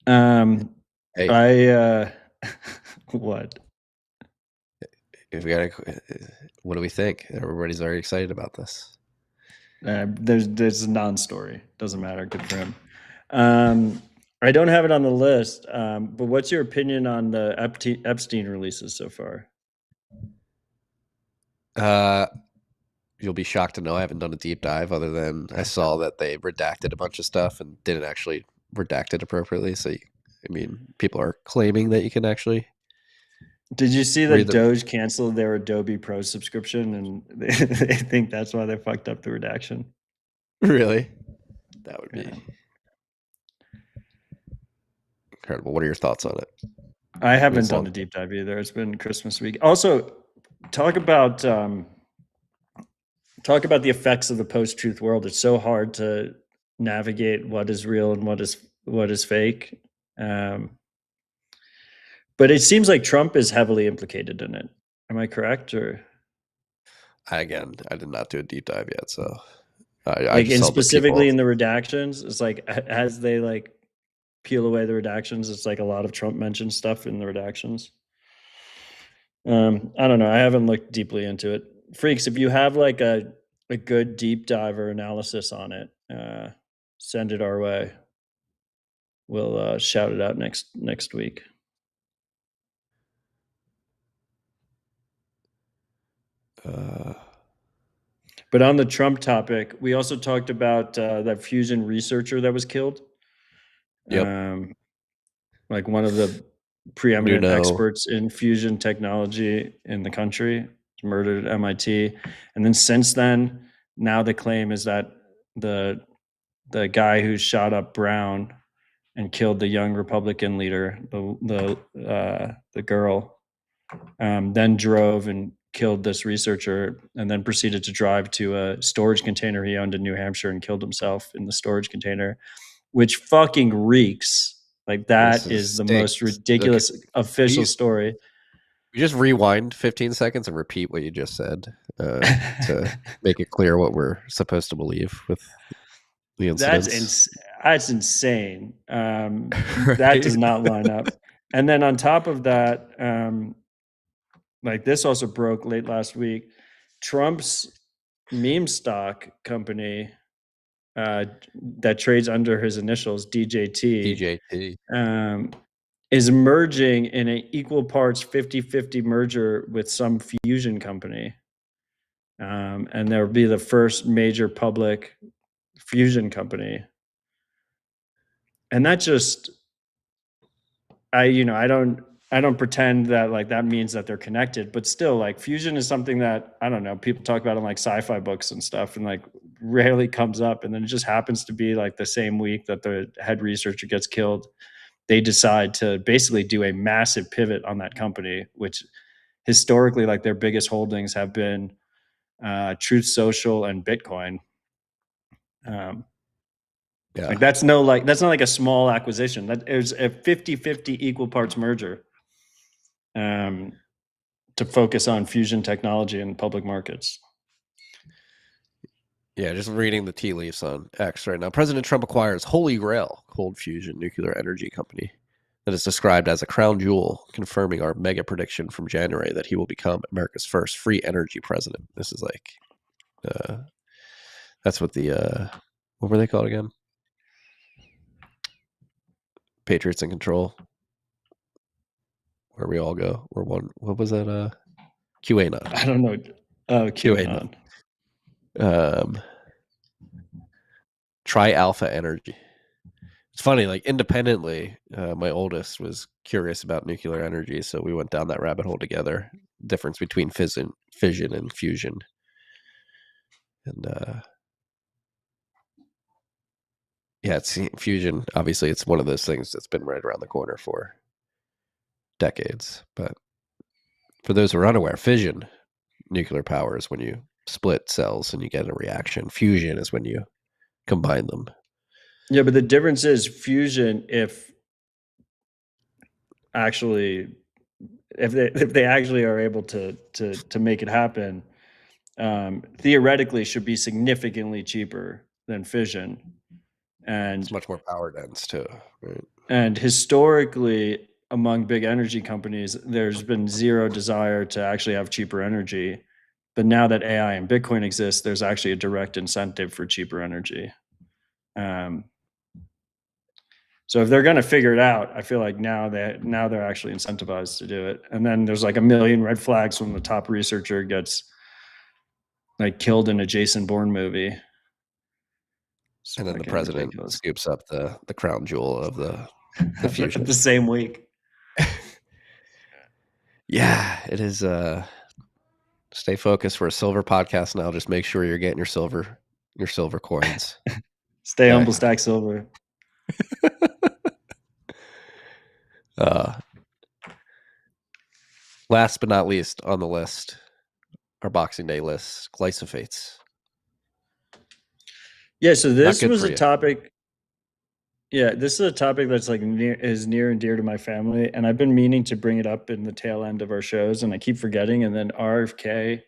Um, Hey, I what? if we got, what do we think? Everybody's very excited about this. There's a non-story. Doesn't matter. Good for him. I don't have it on the list. But what's your opinion on the Epstein releases so far? Uh, you'll be shocked to know I haven't done a deep dive, other than I saw that they redacted a bunch of stuff and didn't actually redact it appropriately. So, I mean, people are claiming that you can actually Did you see read that them. Doge canceled their Adobe Pro subscription, and they think that's why they fucked up the redaction? Really? That would be Yeah. incredible. What are your thoughts on it? I I mean, haven't it's done long. a deep dive either. It's been Christmas week. Also, talk about talk about the effects of the post-truth world. It's so hard to navigate what is real and what is fake. Um, but it seems like Trump is heavily implicated in it. Am I correct? Or I did not do a deep dive yet, so I like, just and saw the specifically people. in the redactions, it's like as they like peel away the redactions, it's like a lot of Trump mentioned stuff in the redactions. I don't know. I haven't looked deeply into it. Freaks, if you have like a good deep dive or analysis on it, send it our way. We'll shout it out next week. Uh, But on the Trump topic, we also talked about that fusion researcher that was killed. yep. Um, like one of the preeminent Nuno. experts in fusion technology in the country, murdered at MIT. And then since then, now the claim is that the guy who shot up Brown and killed the young Republican leader, the girl, then drove and killed this researcher, and then proceeded to drive to a storage container he owned in New Hampshire and killed himself in the storage container, which fucking reeks. Like, This that is is the most stinks. Okay, ridiculous official story. you just rewind 15 seconds and repeat what you just said to make it clear what we're supposed to believe with the incidents. That's insane. That does Right? not line up. And then on top of that, like, this also broke late last week. Trump's meme stock company, that trades under his initials, DJT, DJT. is merging in an equal parts 50-50 merger with some fusion company. And there will be the first major public fusion company. And that just, I don't pretend that like that means that they're connected, but still, like, fusion is something that, I don't know, people talk about in like sci-fi books and stuff, and like rarely comes up. And then it just happens to be like the same week that the head researcher gets killed, they decide to basically do a massive pivot on that company, which historically, like, their biggest holdings have been Truth Social and Bitcoin. Yeah. Like, that's not like a small acquisition. That is a 50-50 equal parts merger, to focus on fusion technology in public markets. Yeah, just reading the tea leaves on X right now. President Trump acquires Holy Grail cold fusion nuclear energy company that is described as a crown jewel, confirming our mega prediction from January that he will become America's first free energy president. This is like, that's what what were they called again? Patriots in Control, where we all go. We're one. What was that? QAnon. I don't know. Oh, QAnon. QAnon. Tri Alpha Energy. It's funny, like, independently, my oldest was curious about nuclear energy, so we went down that rabbit hole together. Difference between fission and fusion, and yeah, it's fusion. Obviously, it's one of those things that's been right around the corner for decades. But for those who are unaware, fission, nuclear power, is when you split cells and you get a reaction. Fusion is when you combine them. Yeah, but the difference is fusion, if they actually are able to make it happen, theoretically should be significantly cheaper than fission. And It's much more power dense too, right? And historically, among big energy companies, there's been zero desire to actually have cheaper energy. But now that AI and Bitcoin exist, there's actually a direct incentive for cheaper energy. So if they're going to figure it out, I feel like now they're actually incentivized to do it. And then there's like a million red flags when the top researcher gets like killed in a Jason Bourne movie. It's And then the fucking president ridiculous. scoops up the crown jewel of the fusion. The same week. Yeah, it is. Stay focused. We're a silver podcast now. Just make sure you're getting your silver coins. Stay Okay. humble, stack silver. Last but not least on the list, our Boxing Day list, glyphosates. Yeah, so this good was for a you. topic. Yeah, this is a topic that's like near and dear to my family, and I've been meaning to bring it up in the tail end of our shows, and I keep forgetting. And then RFK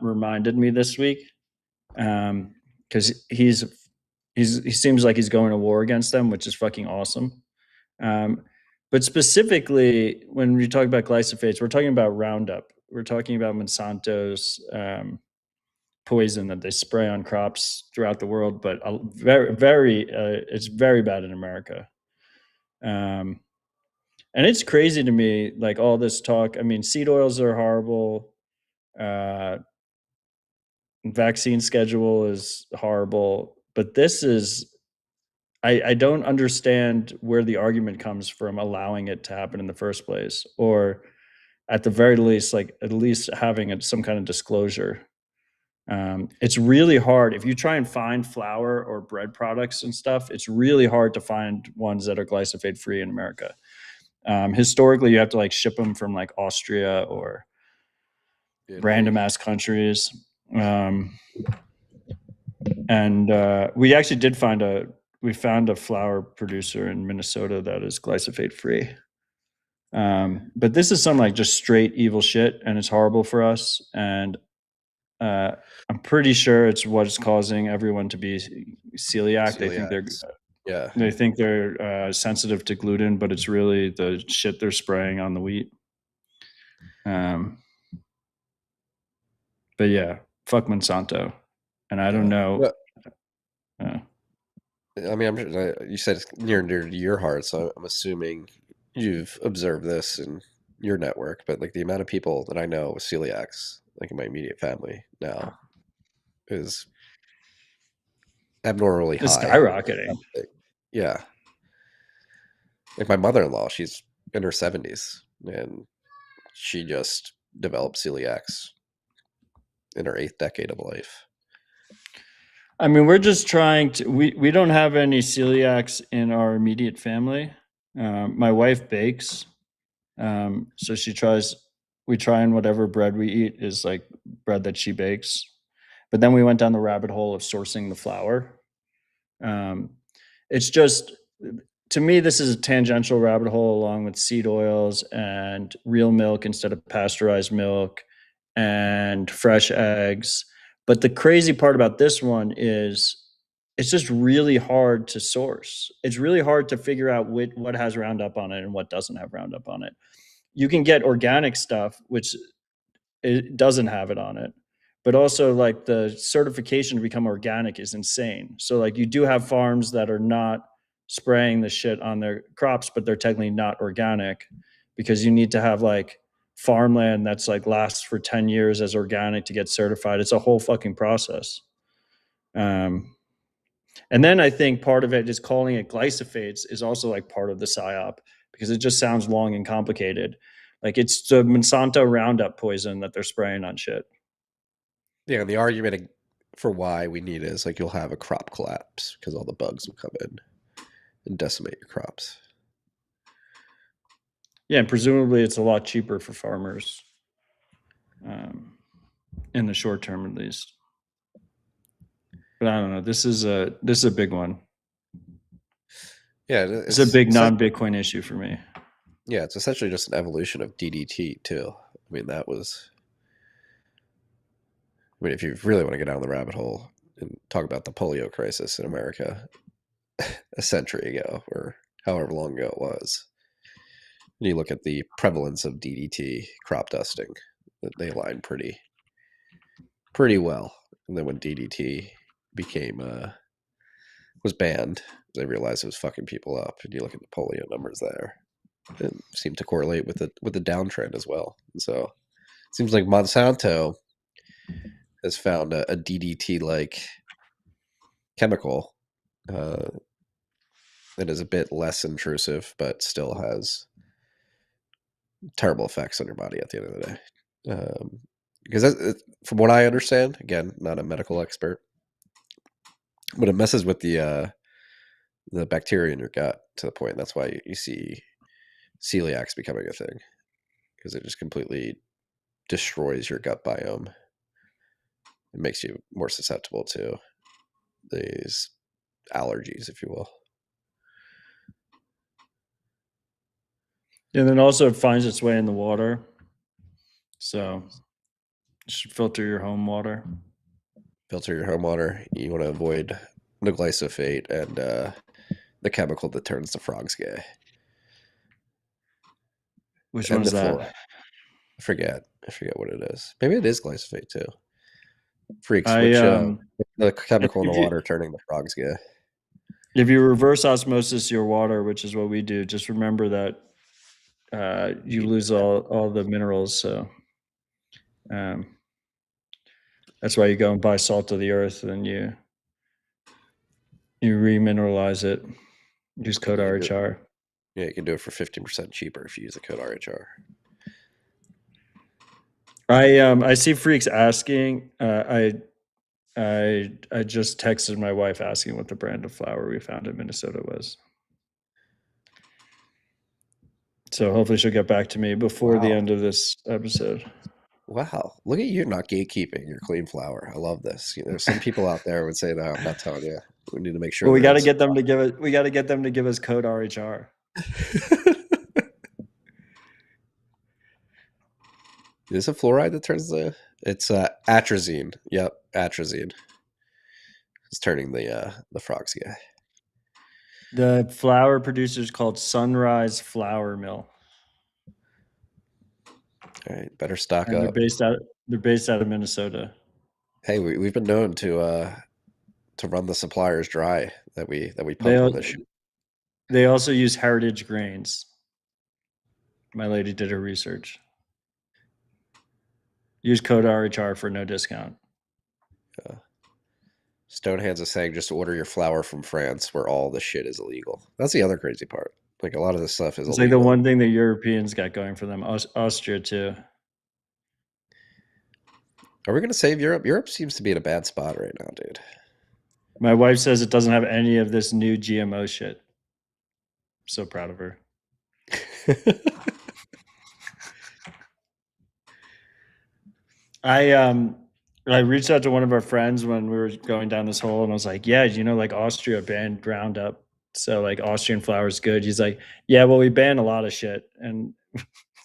reminded me this week, because he seems like he's going to war against them, which is fucking awesome. But specifically, when we talk about glyphosates, we're talking about Roundup. We're talking about Monsanto's poison that they spray on crops throughout the world, but it's very bad in America. And it's crazy to me, like, all this talk. I mean, seed oils are horrible. Vaccine schedule is horrible, but this is I don't understand where the argument comes from allowing it to happen in the first place, or at the very least, like at least having some kind of disclosure. It's really hard if you try and find flour or bread products and stuff. It's really hard to find ones that are glyphosate free in America. Historically, you have to like ship them from like Austria or Italy. random ass countries. And we actually did find we found a flour producer in Minnesota that is glyphosate free. But this is some like just straight evil shit, and it's horrible for us. And I'm pretty sure it's what's causing everyone to be celiac. Celiacs. Yeah. They think they're sensitive to gluten, but it's really the shit they're spraying on the wheat. But yeah, fuck Monsanto, and I don't Yeah. know. Well, I mean, you said it's near and dear to your heart, so I'm assuming you've observed this in your network. But like the amount of people that I know with celiacs, like in my immediate family now, is abnormally It's high. skyrocketing. Yeah, like my mother-in-law, she's in her 70s, and she just developed celiacs in her 8th decade of life. I mean, we're just trying to. We don't have any celiacs in our immediate family. My wife bakes, so she tries. We try and whatever bread we eat is like bread that she bakes. But then we went down the rabbit hole of sourcing the flour. It's just, to me, this is a tangential rabbit hole along with seed oils and real milk instead of pasteurized milk and fresh eggs. But the crazy part about this one is it's just really hard to source. It's really hard to figure out what has Roundup on it and what doesn't have Roundup on it. You can get organic stuff, which it doesn't have it on it, but also like the certification to become organic is insane. So like you do have farms that are not spraying the shit on their crops, but they're technically not organic because you need to have like farmland that's like lasts for 10 years as organic to get certified. It's a whole fucking process. Um, and then I think part of it is calling it glyphosates is also like part of the psyop because it just sounds long and complicated. Like it's the Monsanto Roundup poison that they're spraying on shit. Yeah, and the argument for why we need it is like you'll have a crop collapse because all the bugs will come in and decimate your crops. Yeah, and presumably it's a lot cheaper for farmers, in the short term at least. But I don't know. This is a big one. Yeah, It's a big non-Bitcoin issue for me. Yeah, it's essentially just an evolution of DDT too. I mean, if you really want to get down the rabbit hole and talk about the polio crisis in America a century ago, or however long ago it was, and you look at the prevalence of DDT crop dusting, they align pretty well. And then when DDT became was banned, they realized it was fucking people up. And you look at the polio numbers there, it seemed to correlate with the downtrend as well. And so it seems like Monsanto has found a DDT like chemical that is a bit less intrusive, but still has terrible effects on your body at the end of the day. Because from what I understand, again, not a medical expert, but it messes with the bacteria in your gut to the point that's why you see celiacs becoming a thing, because it just completely destroys your gut biome. It makes you more susceptible to these allergies, if you will. And then also it finds its way in the water. So you should filter your home water. Filter your home water. You want to avoid the glyphosate and the chemical that turns the frogs gay. Which And one's the that? I forget what it is. Maybe it is glyphosate too. Freaks, I which the chemical in the if water turning the frogs gay. you reverse osmosis your water, which is what we do, just remember that you lose all the minerals. So um, that's why you go and buy salt of the earth, and you You remineralize it. Use code You can do it. RHR. Yeah, you can do it for 15% cheaper if you use the code RHR. I see freaks asking. I just texted my wife asking what the brand of flour we found in Minnesota was. So hopefully she'll get back to me before the end of this episode. Wow, look at you not gatekeeping your clean flour. I love this. There's some people out there would say, "No, I'm not telling you. We need to make sure." Well, we there got to is." get them to give it. We got to get them to give us code RHR. Is it fluoride that turns the? It's atrazine. Yep, atrazine. It's turning the frogs guy. The flour producer is called Sunrise Flour Mill. All right, better stock And up. they're based out of Minnesota. Hey, we've been known to run the suppliers dry that we pump on this show. They also use heritage grains. My lady did her research. Use code RHR for no discount. Stonehands is saying just order your flour from France, where all the shit is illegal. That's the other crazy part. Like a lot of this stuff is It's illegal. like the one thing the Europeans got going for them. Austria too. Are we going to save Europe? Europe seems to be in a bad spot right now, dude. My wife says it doesn't have any of this new GMO shit. I'm so proud of her. I reached out to one of our friends when we were going down this hole, and I was like, "Yeah, like Austria banned Roundup, so like Austrian flour is good." He's like, "Yeah, well, we ban a lot of shit, and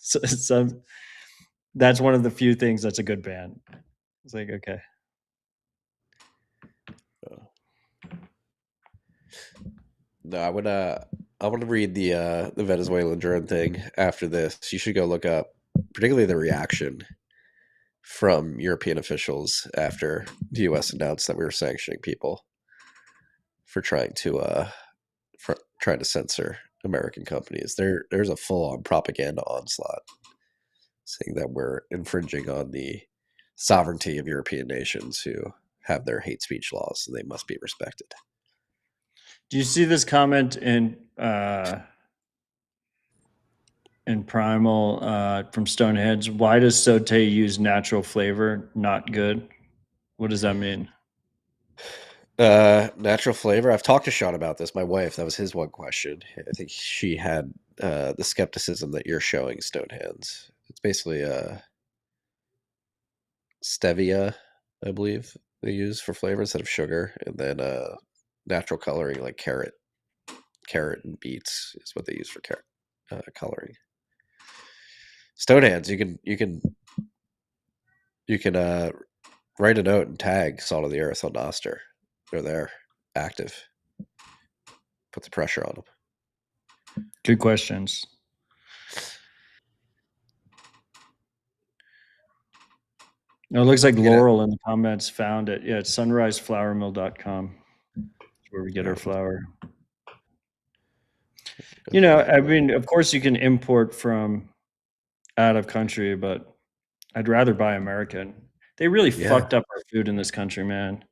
so that's one of the few things that's a good ban." It's like, okay. No, I want to read the Venezuelan drone thing after this. You should go look up, particularly the reaction from European officials after the U.S. announced that we were sanctioning people for trying to censor American companies. There's a full on propaganda onslaught saying that we're infringing on the sovereignty of European nations who have their hate speech laws, and they must be respected. Do you see this comment in Primal from Stoneheads? Why does saute use natural flavor? Not good. What does that mean? Natural flavor. I've talked to Sean about this. My wife, that was his one question. I think she had the skepticism that you're showing, Stonehands. It's basically stevia, I believe they use for flavor instead of sugar, and then natural coloring like carrot and beets is what they use for coloring. Stonehands, you can write a note and tag Salt of the Earth on Noster. They're there, active. Put the pressure on them. Good questions. No, it looks like Laurel in the comments found it. Yeah, it's sunriseflourmill.com. That's where we get our flour. I mean, of course you can import from out of country, but I'd rather buy American. They really fucked up our food in this country, man.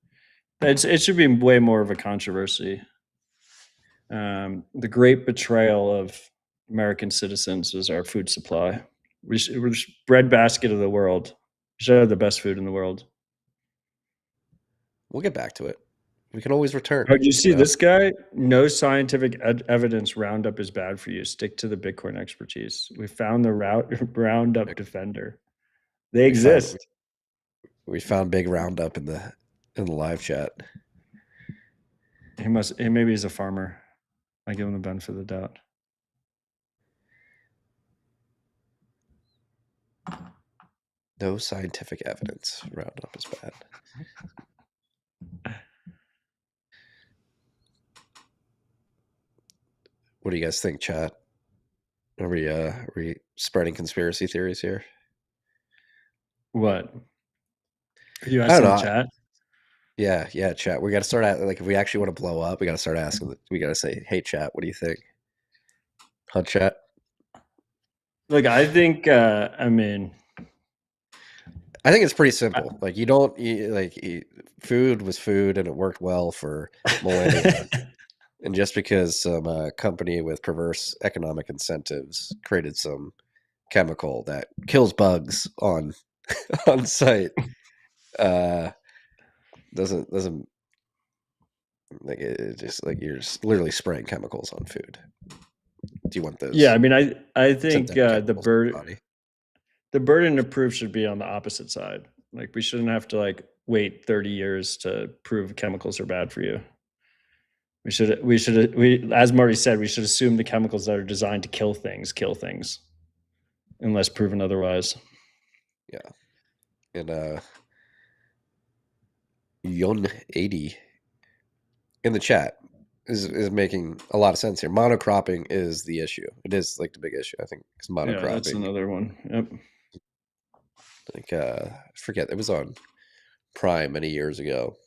It should be way more of a controversy. The great betrayal of American citizens is our food supply. We're the breadbasket of the world. We should have the best food in the world. We'll get back to it. We can always return. Oh, did you see this guy? No scientific evidence Roundup is bad for you. Stick to the Bitcoin expertise. We found the Roundup defender. They exist. We found Big Roundup in the live chat. Maybe he's a farmer. I give him the benefit of the doubt. No scientific evidence Roundup is bad. What do you guys think, chat? Are we spreading conspiracy theories here? What? Are you asking the chat? Yeah, chat. We got to start if we actually want to blow up, we got to start asking. We got to say, "Hey, chat, what do you think?" Huh, chat. Look, I think. I mean, I think it's pretty simple. Like you don't food was food, and it worked well for millennia. And just because some company with perverse economic incentives created some chemical that kills bugs on on site, uh, doesn't like it just like you're just literally spraying chemicals on food. Do you want Yeah, those I mean, I think synthetic chemicals in your body? the burden of proof should be on the opposite side. Like we shouldn't have to like wait 30 years to prove chemicals are bad for you. We as Marty said, we should assume the chemicals that are designed to kill things, unless proven otherwise. Yeah, and Yon 80 in the chat is making a lot of sense here. Monocropping is the issue. It is like the big issue, I think, is Yeah, that's monocropping. another one. Yep. Like I forget, it was on Prime many years ago.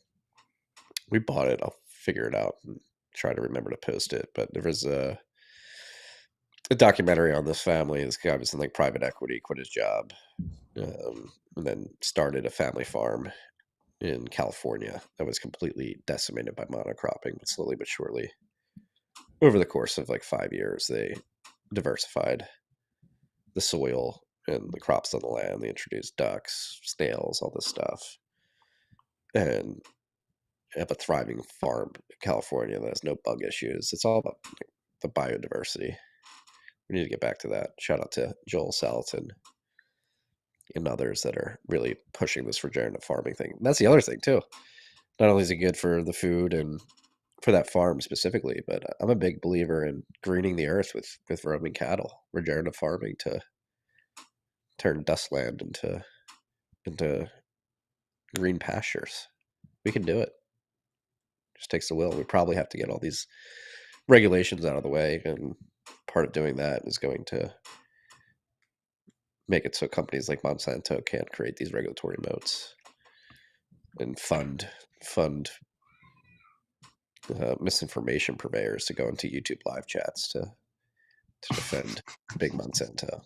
We bought it. I'll figure it out and try to remember to post it. But there was a documentary on this family. This guy was in like private equity, quit his job, and then started a family farm in California that was completely decimated by monocropping. But slowly but surely, over the course of like 5 years, they diversified the soil and the crops on the land. They introduced ducks, snails, all this stuff, and have a thriving farm in California that has no bug issues. It's all about the biodiversity. We need to get back to that. Shout out to Joel Salatin and others that are really pushing this regenerative farming thing. And that's the other thing too. Not only is it good for the food and for that farm specifically, but I'm a big believer in greening the earth with roaming cattle, regenerative farming to turn dustland into green pastures. We can do it. Just takes the will. We probably have to get all these regulations out of the way, and part of doing that is going to make it so companies like Monsanto can't create these regulatory moats and fund misinformation purveyors to go into YouTube live chats to defend big Monsanto.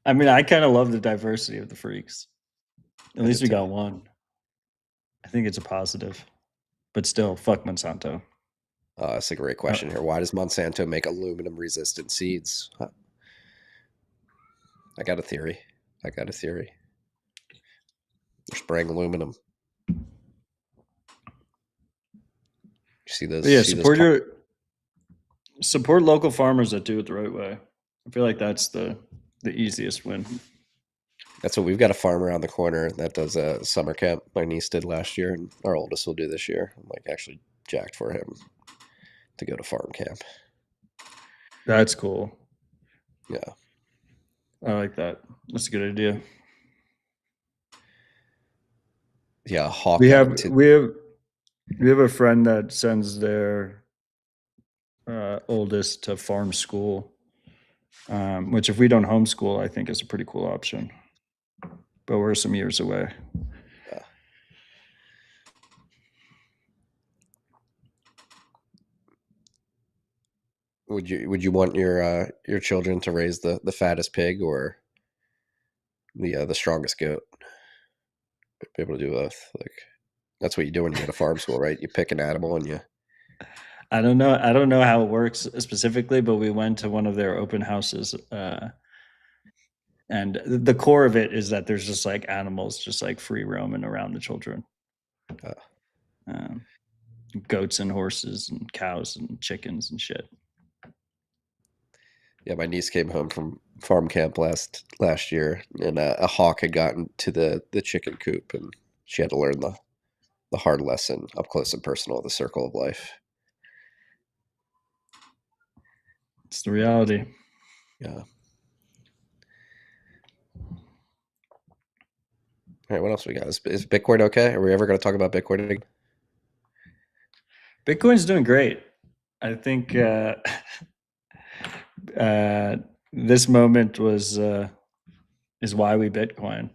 I mean, I kind of love the diversity of the freaks. At least we too. got one. I think it's a positive, but still, fuck Monsanto. That's a great question here. Why does Monsanto make aluminum resistant seeds? I got a theory. They're spraying aluminum. You see those? Yeah, support local farmers that do it the right way. I feel like that's the easiest win. That's what we've got a farm around the corner that does a summer camp. My niece did last year, and our oldest will do this year. I'm like actually jacked for him to go to farm camp. That's cool. Yeah, I like that. That's a good idea. Yeah, hawk. We have a friend that sends their oldest to farm school, which if we don't homeschool, I think is a pretty cool option. But we're some years away. Yeah. Would you want your children to raise the fattest pig or the strongest goat? Be able to do both. Like that's what you do when you go to farm school, right? You pick an animal and you. I don't know how it works specifically, but we went to one of their open houses, and the core of it is that there's just like animals just like free roaming around the children. Goats and horses and cows and chickens and shit. Yeah, my niece came home from farm camp last year, and a hawk had gotten to the chicken coop, and she had to learn the hard lesson up close and personal of the circle of life. It's the reality. Yeah. All right, what else we got? Is Bitcoin okay? Are we ever going to talk about Bitcoin again? Bitcoin's doing great. I think this moment is why we Bitcoin.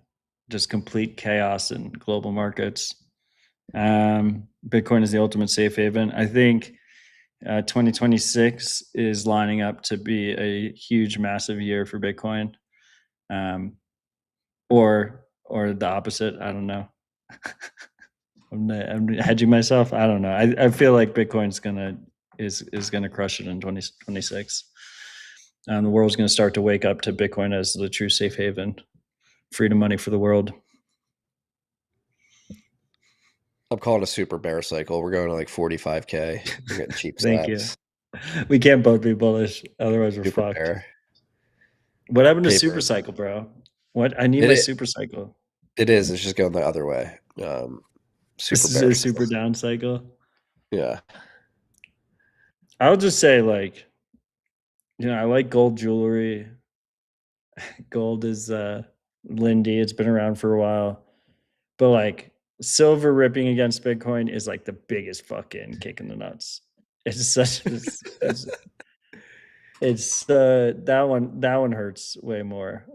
Just complete chaos in global markets. Bitcoin is the ultimate safe haven. I think 2026 is lining up to be a huge, massive year for Bitcoin, or the opposite. I don't know. I'm hedging myself. I don't know. I feel like Bitcoin's gonna crush it in 2026. The world's gonna start to wake up to Bitcoin as the true safe haven, freedom money for the world. I'm calling a super bear cycle. We're going to like 45K. We're getting cheap Thank you. sats. We can't both be bullish, otherwise we're Super fucked. bear. What happened to super Paper. cycle, bro? What? I need my It, super cycle. it is. It's just going the other way. Super This is bear a cycle. super down cycle. Yeah. I'll just say, like, I like gold jewelry. Gold is Lindy. It's been around for a while. But like silver ripping against Bitcoin is like the biggest fucking kick in the nuts. It's such it's that one hurts way more.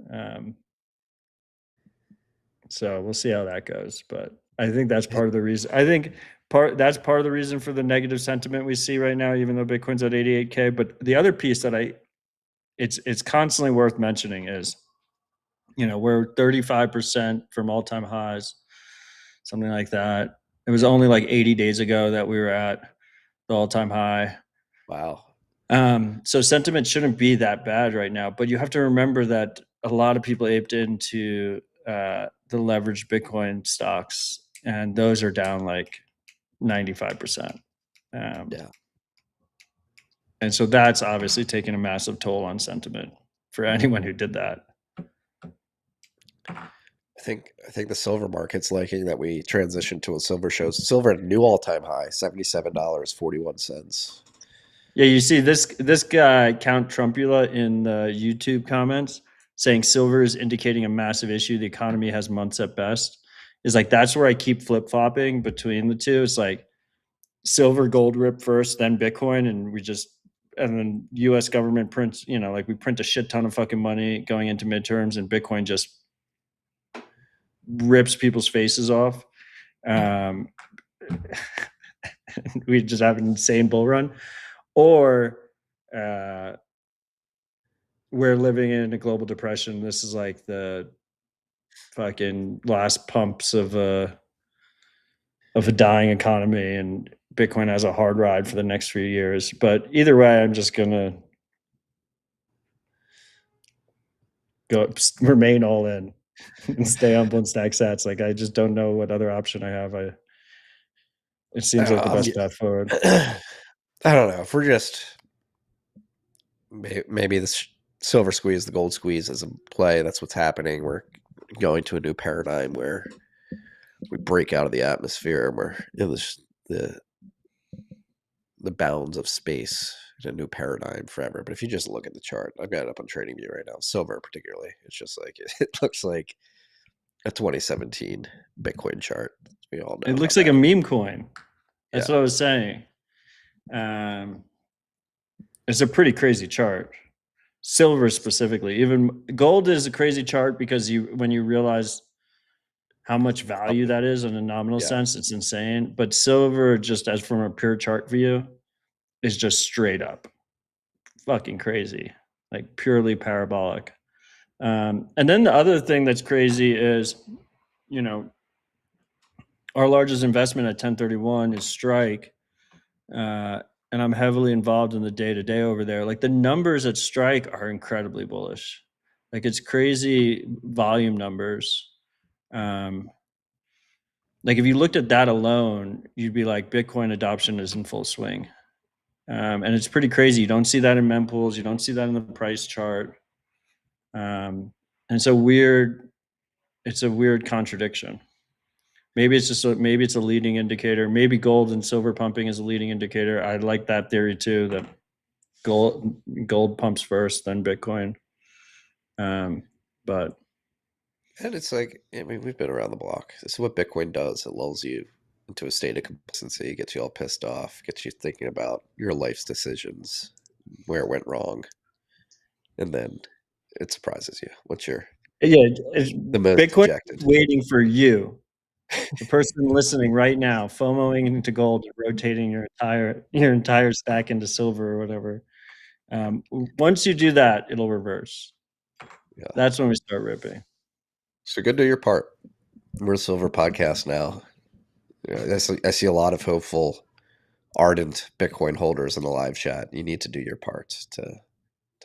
So we'll see how that goes. But I think that's part of the reason. I think that's part of the reason for the negative sentiment we see right now, even though Bitcoin's at 88K. But the other piece that it's constantly worth mentioning is, we're 35% from all-time highs, something like that. It was only like 80 days ago that we were at the all-time high. Wow. So sentiment shouldn't be that bad right now, but you have to remember that a lot of people aped into the leveraged Bitcoin stocks, and those are down like 95%. Yeah. And so that's obviously taking a massive toll on sentiment for anyone who did that. I think the silver market's liking that we transitioned to a silver show. Silver at a new all-time high, $77.41. Yeah, you see this guy Count Trumpula in the YouTube comments saying silver is indicating a massive issue. The economy has months at best. Is like that's where I keep flip flopping between the two. It's like silver gold rip first, then Bitcoin, and then U.S. government prints. Like we print a shit ton of fucking money going into midterms, and Bitcoin just rips people's faces off. We just have an insane bull run, or we're living in a global depression. This is like the fucking last pumps of a dying economy, and Bitcoin has a hard ride for the next few years. But either way, I'm just gonna go remain all in and stay on Blunt Stack Sats. Like I just don't know what other option I have. It seems like the best path forward. I don't know. If we're just maybe this silver squeeze, the gold squeeze is a play. That's what's happening. We're going to a new paradigm where we break out of the atmosphere and we're in the bounds of space in a new paradigm forever. But if you just look at the chart, I've got it up on TradingView right now. Silver, particularly, it's just like it looks like a 2017 Bitcoin chart. We all know it looks like a meme coin. That's what I was saying. It's a pretty crazy chart. Silver specifically, even gold is a crazy chart because when you realize how much value that is in a nominal sense, it's insane. But silver, just as from a pure chart view, is just straight up fucking crazy, like purely parabolic. And then the other thing that's crazy is, our largest investment at 1031 is Strike. And I'm heavily involved in the day-to-day over there. Like the numbers at Strike are incredibly bullish. Like it's crazy volume numbers. Like if you looked at that alone, you'd be like, Bitcoin adoption is in full swing. And it's pretty crazy. You don't see that in mempools. You don't see that in the price chart. And it's a weird contradiction. Maybe it's a leading indicator. Maybe gold and silver pumping is a leading indicator. I like that theory too, that gold pumps first, then Bitcoin. But and it's like, I mean, we've been around the block. This is what Bitcoin does. It lulls you into a state of complacency, gets you all pissed off, gets you thinking about your life's decisions, where it went wrong, and then it surprises you. What's your yeah, it's the most Bitcoin dejected? waiting for you. The person listening right now, FOMOing into gold and rotating your entire stack into silver or whatever. Once you do that, it'll reverse. Yeah. That's when we start ripping. So good, do your part. We're a silver podcast now. Yeah, I see a lot of hopeful, ardent Bitcoin holders in the live chat. You need to do your part to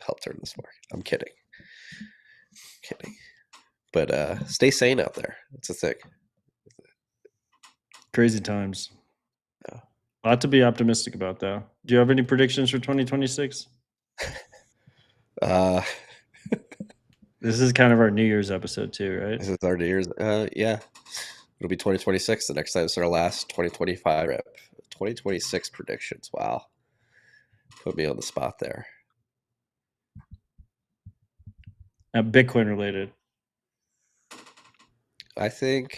help turn this market. I'm kidding. Kidding. But stay sane out there. It's a thing. Crazy times. Yeah. A lot to be optimistic about, though. Do you have any predictions for 2026? This is kind of our New Year's episode too, right? This is our New Year's. Yeah. It'll be 2026 the next time. It's our last 2025 rep. 2026 predictions. Wow. Put me on the spot there. Bitcoin related. I think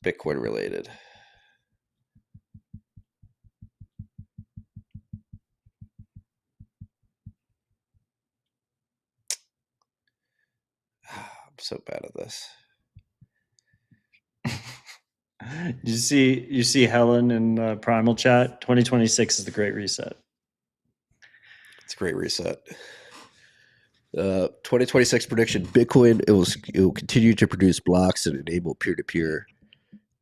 Bitcoin related. I'm so bad at this. You see Helen in Primal Chat. 2026 is the Great Reset. It's a great reset. 2026 prediction: Bitcoin it will continue to produce blocks and enable peer-to-peer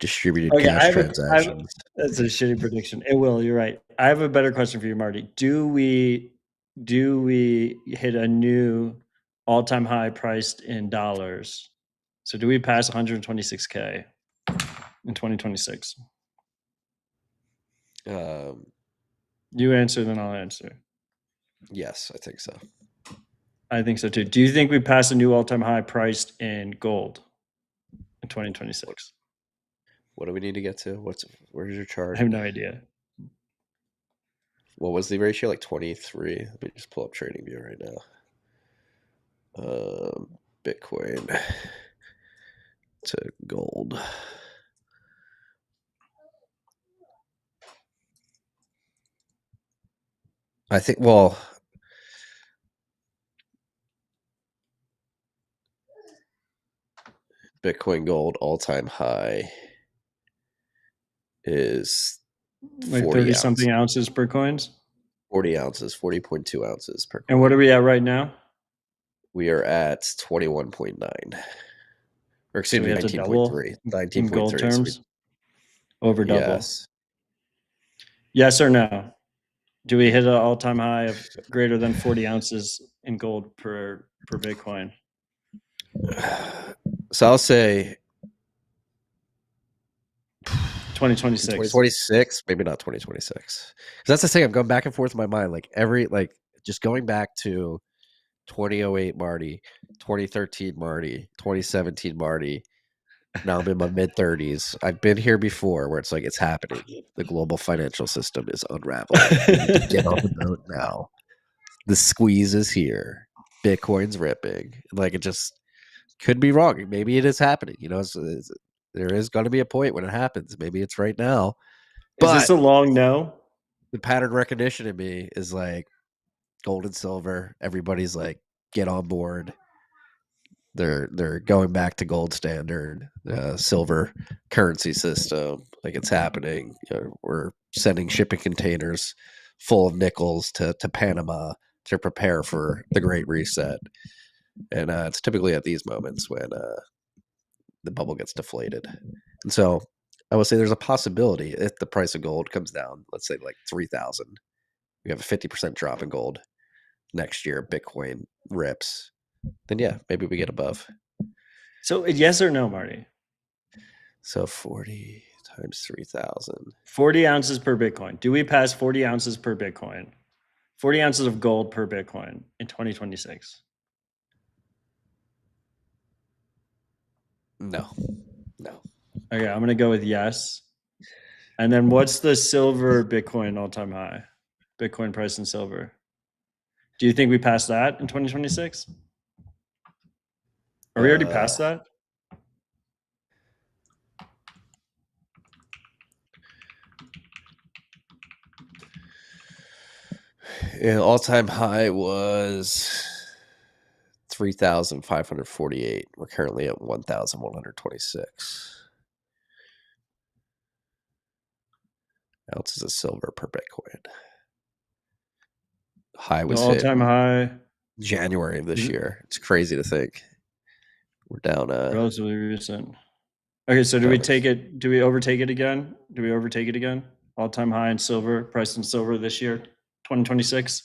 distributed cash transactions. That's a shitty prediction. It will. You're right. I have a better question for you, Marty. Do we hit a new all-time high priced in dollars? So do we pass 126K in 2026? You answer, then I'll answer. Yes, I think so. I think so too. Do you think we pass a new all-time high priced in gold in 2026? What do we need to get to? Where's your chart? I have no idea. What was the ratio? Like 23. Let me just pull up TradingView right now. Bitcoin to gold. I think, well, Bitcoin gold all-time high is Like 30 something ounces per coins? 40 ounces, 40.2 ounces per coin. And what are we at right now? We are at 21.9. Or excuse So me, we have to 19.3. double in 19.3. gold terms? Over double. Yes. Yes or no? Do we hit an all-time high of greater than 40 ounces in gold per Bitcoin? So I'll say 2026. 2026, maybe not 2026. Because that's the thing. I'm going back and forth in my mind. Just going back to 2008 Marty, 2013 Marty, 2017 Marty. Now I'm in my mid 30s. I've been here before where it's like it's happening. The global financial system is unraveling. We need to get on the boat now. The squeeze is here. Bitcoin's ripping. Like, it just could be wrong. Maybe it is happening. There is going to be a point when it happens. Maybe it's right now. Is this But a long no? the pattern recognition in me is like gold and silver. Everybody's like, get on board. They're going back to gold standard, silver currency system. Like, it's happening. We're sending shipping containers full of nickels to Panama to prepare for the Great Reset. And it's typically at these moments when the bubble gets deflated. And so I will say there's a possibility if the price of gold comes down, let's say like 3,000, we have a 50% drop in gold next year, Bitcoin rips, then yeah, maybe we get above. So yes or no, Marty? So 40 times 3,000. 40 ounces per Bitcoin. Do we pass 40 ounces per Bitcoin? 40 ounces of gold per Bitcoin in 2026? No. Okay, I'm going to go with yes. And then what's the silver Bitcoin all-time high? Bitcoin price in silver. Do you think we pass that in 2026? Are we already past that? Yeah, all-time high was 3,548. We're currently at 1,126 ounces of silver per Bitcoin. High The was hit all-time high January of this is year. It's crazy to think. We're down relatively recent. Okay, so do we take it? Do we overtake it again? Do we overtake it again? All-time high in silver, price in silver this year, 2026.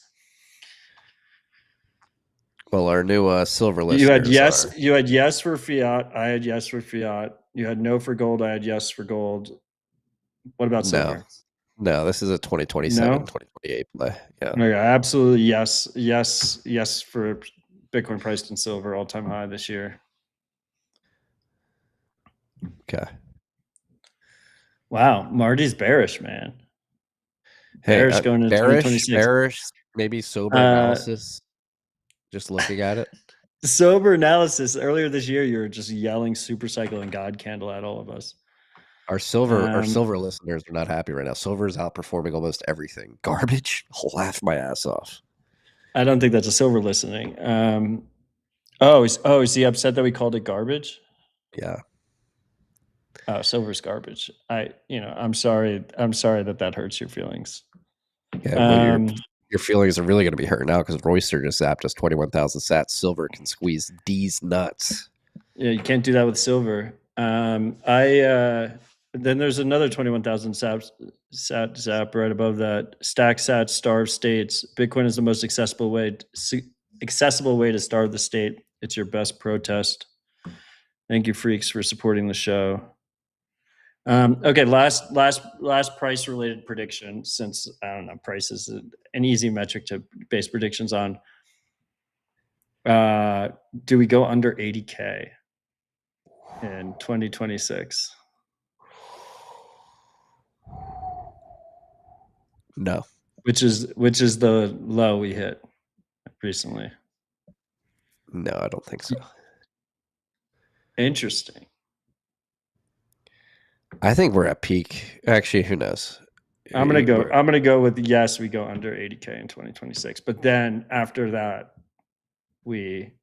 Well, our new silver You had listeners yes. are You had yes for fiat. I had yes for fiat. You had no for gold. I had yes for gold. What about no, silver? no. This is a 2027, No. 2028 play. Yeah. Okay, absolutely yes, yes, yes for Bitcoin priced in silver, all-time high this year. Okay. Wow, Marty's bearish, man. Hey, Bearish going into bearish, 2026. bearish. Maybe sober Uh, analysis. Just looking at it. sober analysis. Earlier this year, you were just yelling super cycle and God candle at all of us. Our silver listeners are not happy right now. Silver is outperforming almost everything. Garbage. I'll laugh my ass off. I don't think that's a silver listening. Is he upset that we called it garbage? Yeah. Oh, silver's garbage. I'm sorry. I'm sorry that hurts your feelings. Yeah. Well, your feelings are really going to be hurt now because Royster just zapped us 21,000 sats. Silver can squeeze D's nuts. Yeah, you can't do that with silver. Then there's another 21,000 zap right above that. Stack sats, starve states. Bitcoin is the most accessible way to starve the state. It's your best protest. Thank you, freaks, for supporting the show. Okay, last price related prediction, since I don't know, price is an easy metric to base predictions on. Do we go under 80K in 2026? No. Which is the low we hit recently. No, I don't think so. Interesting. I think we're at peak. Actually, who knows? I'm gonna go with yes, we go under 80K in 2026. But then after that, we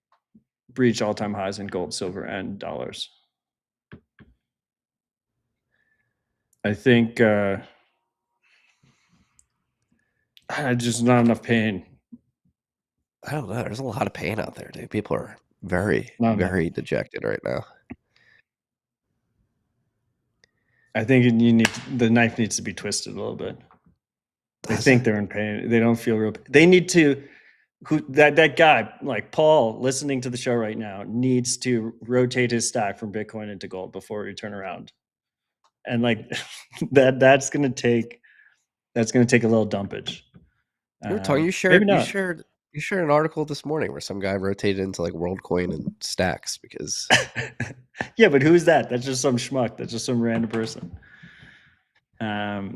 breach all-time highs in gold, silver, and dollars. I think just not enough pain. I don't know. There's a lot of pain out there, dude. People are very, Not enough. very dejected right now. I think the knife needs to be twisted a little bit. They think they're in pain. They don't feel real. They need to. That guy like Paul listening to the show right now needs to rotate his stack from Bitcoin into gold before we turn around, and like that's gonna take a little dumpage. You were talking. Maybe not. You shared an article this morning where some guy rotated into like WorldCoin and stacks because. Yeah, but who's that? That's just some schmuck. That's just some random person. Yeah,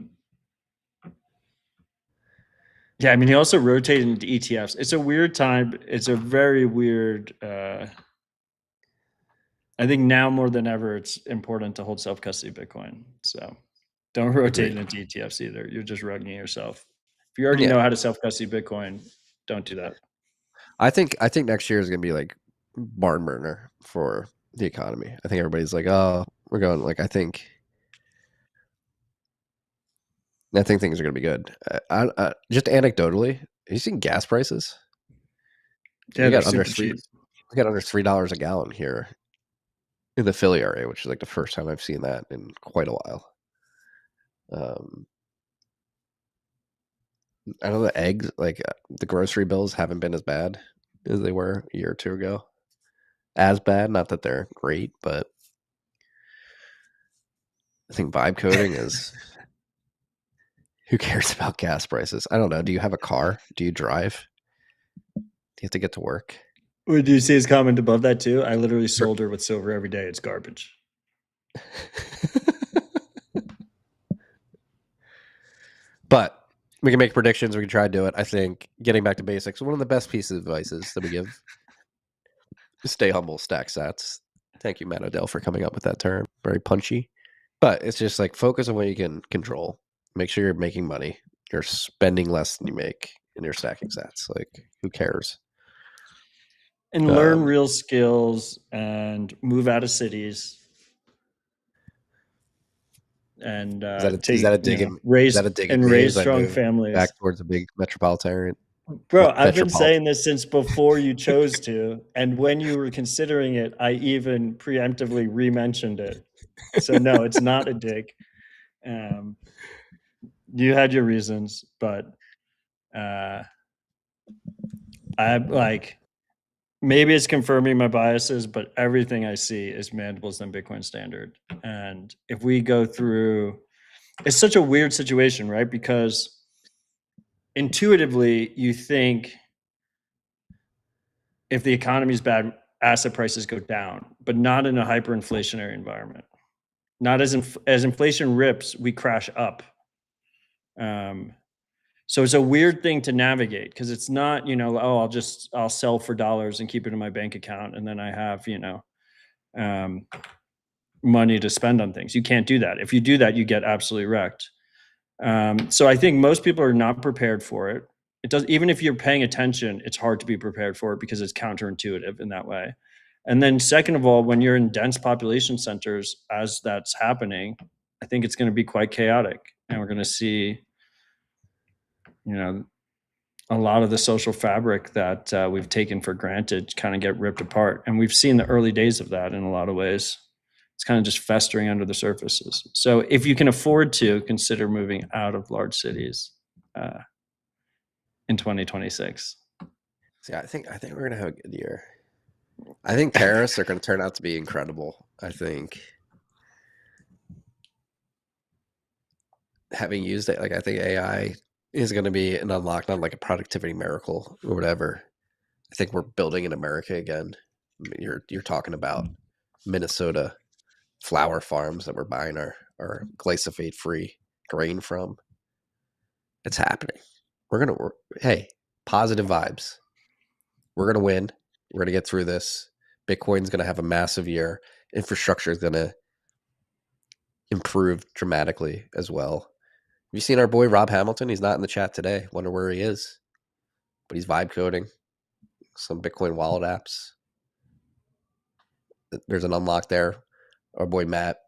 I mean, he also rotated into ETFs. It's a weird time. It's a very weird. I think now more than ever, it's important to hold self-custody Bitcoin. So don't rotate into ETFs either. You're just rugging yourself. If you already know how to self-custody Bitcoin, don't do that. I think next year is going to be like barn burner for the economy. I think everybody's like, oh, we're going like, I think things are going to be good. Just anecdotally, have you seen gas prices? Yeah, we they're got under super cheap. We got under $3 a gallon here in the Philly area, which is like the first time I've seen that in quite a while. I know the eggs, like the grocery bills haven't been as bad as they were a year or two ago. As bad, not that they're great, but I think vibe coding is who cares about gas prices? I don't know. Do you have a car? Do you drive? Do you have to get to work? Would you see his comment above that too? I literally solder with silver every day. It's garbage. But we can make predictions. We can try to do it. I think getting back to basics, one of the best pieces of advice that we give is stay humble, stack sats. Thank you, Matt Odell, for coming up with that term. Very punchy. But it's just like focus on what you can control. Make sure you're making money. You're spending less than you make and you're stacking sats. Like, who cares? and learn real skills and move out of cities. And is that a dig in? Is that a dig at me raise as I strong move families. back towards a big metropolitan? Bro, I've been saying this since before you chose to, and when you were considering it, I even preemptively re-mentioned it. So no, it's not a dig. You had your reasons, but I like, maybe it's confirming my biases, but everything I see is mandibles than Bitcoin standard. And if we go through, it's such a weird situation, right? Because intuitively you think if the economy is bad, asset prices go down, but not in a hyperinflationary environment. Not as inflation rips, we crash up. So it's a weird thing to navigate because it's not, I'll sell for dollars and keep it in my bank account, and then I have, money to spend on things. You can't do that. If you do that, you get absolutely wrecked. So I think most people are not prepared for it. It does, even if you're paying attention, it's hard to be prepared for it because it's counterintuitive in that way. And then second of all, when you're in dense population centers, as that's happening, I think it's going to be quite chaotic. And we're going to see, a lot of the social fabric that we've taken for granted kind of get ripped apart. And we've seen the early days of that in a lot of ways. It's kind of just festering under the surfaces. So if you can afford to, consider moving out of large cities in 2026. See, I think we're gonna have a good year. I think tariffs are gonna turn out to be incredible. I think having used it, I think AI is gonna be an unlock, not like a productivity miracle or whatever. I think we're building in America again. I mean, you're talking about Minnesota flower farms that we're buying our glyphosate free grain from. It's happening. Hey, positive vibes. We're going to win. We're going to get through this. Bitcoin's going to have a massive year. Infrastructure is going to improve dramatically as well. Have you seen our boy Rob Hamilton? He's not in the chat today. Wonder where he is. But he's vibe coding some Bitcoin wallet apps. There's an unlock there. Our boy Matt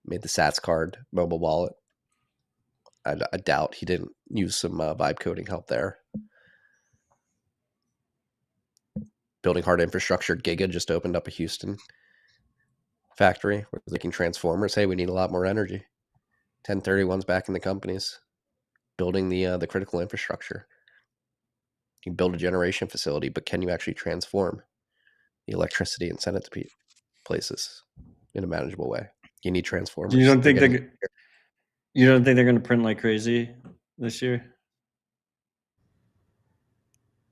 made the Sats card mobile wallet. I doubt he didn't use some vibe coding help there. Building hard infrastructure. Giga just opened up a Houston factory where they're making transformers. Hey, we need a lot more energy. 1031's back in the companies, building the critical infrastructure. You can build a generation facility, but can you actually transform the electricity and send it to places in a manageable way? You need transformers. You don't think they're going to print like crazy this year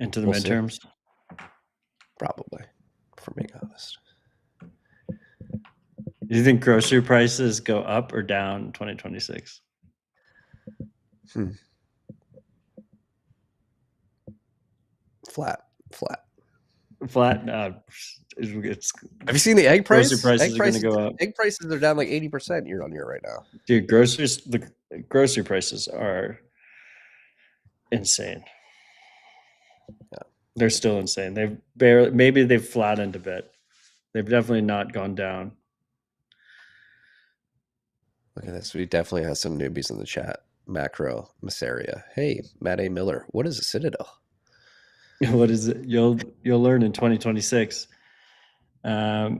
into the midterms? See. Probably, if we're being honest. Do you think grocery prices go up or down in 2026? Flat. It's. Have you seen the egg price? Grocery prices are going to go up. Egg prices are down like 80% year on year right now. Dude, the grocery prices are insane. Yeah. They're still insane. Maybe they've flattened a bit. They've definitely not gone down. Look at this. We definitely have some newbies in the chat. Macro Masseria. Hey, Matt A. Miller. What is a Citadel? What is it? You'll learn in 2026. I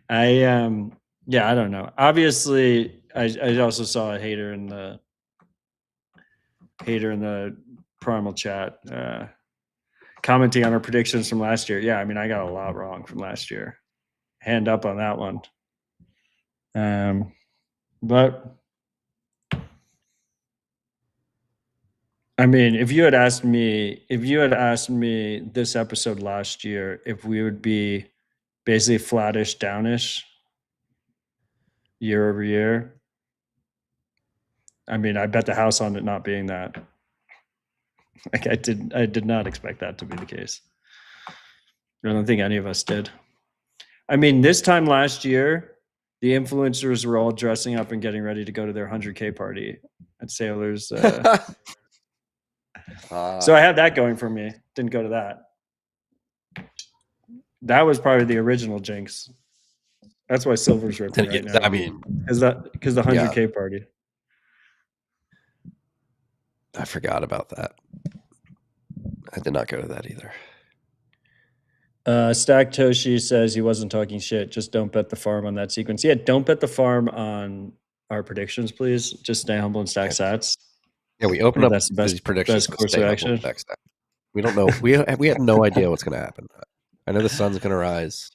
don't know. Obviously, I also saw a hater in the primal chat commenting on our predictions from last year. Yeah, I mean, I got a lot wrong from last year. Hand up on that one. But I mean, if you had asked me this episode last year, if we would be basically flattish, downish year over year, I mean, I bet the house on it not being that. Like I did not expect that to be the case. I don't think any of us did. I mean, this time last year, the influencers were all dressing up and getting ready to go to their 100K party at Sailors. So I have that going for me. Didn't go to that. That was probably the original jinx. That's why silver's ripping right now. I mean, because the 100K party. I forgot about that. I did not go to that either. Stack Toshi says he wasn't talking shit. Just don't bet the farm on that sequence. Yeah, don't bet the farm on our predictions, please. Just stay humble and stack sats. Yeah, we opened up that's the best, these predictions. Best course of action. We don't know. We have no idea what's going to happen. I know the sun's going to rise.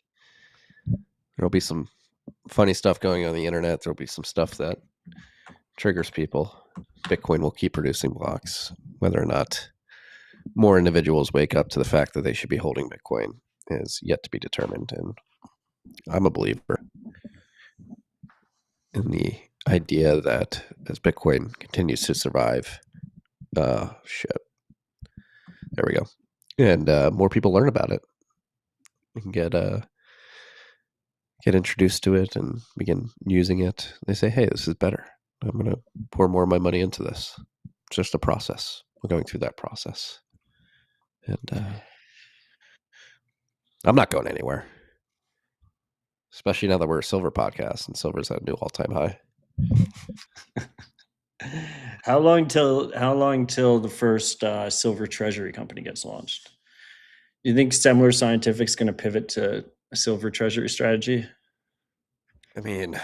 There'll be some funny stuff going on the internet. There'll be some stuff that triggers people. Bitcoin will keep producing blocks. Whether or not more individuals wake up to the fact that they should be holding Bitcoin is yet to be determined. And I'm a believer in the idea that as Bitcoin continues to survive, there we go, and more people learn about it, we can get introduced to it and begin using it. They say, hey, this is better. I'm going to pour more of my money into this. It's just a process. We're going through that process. And I'm not going anywhere, especially now that we're a silver podcast and silver's at a new all-time high. How long till the first silver treasury company gets launched? Do you think Semler Scientific's going to pivot to a silver treasury strategy? I mean,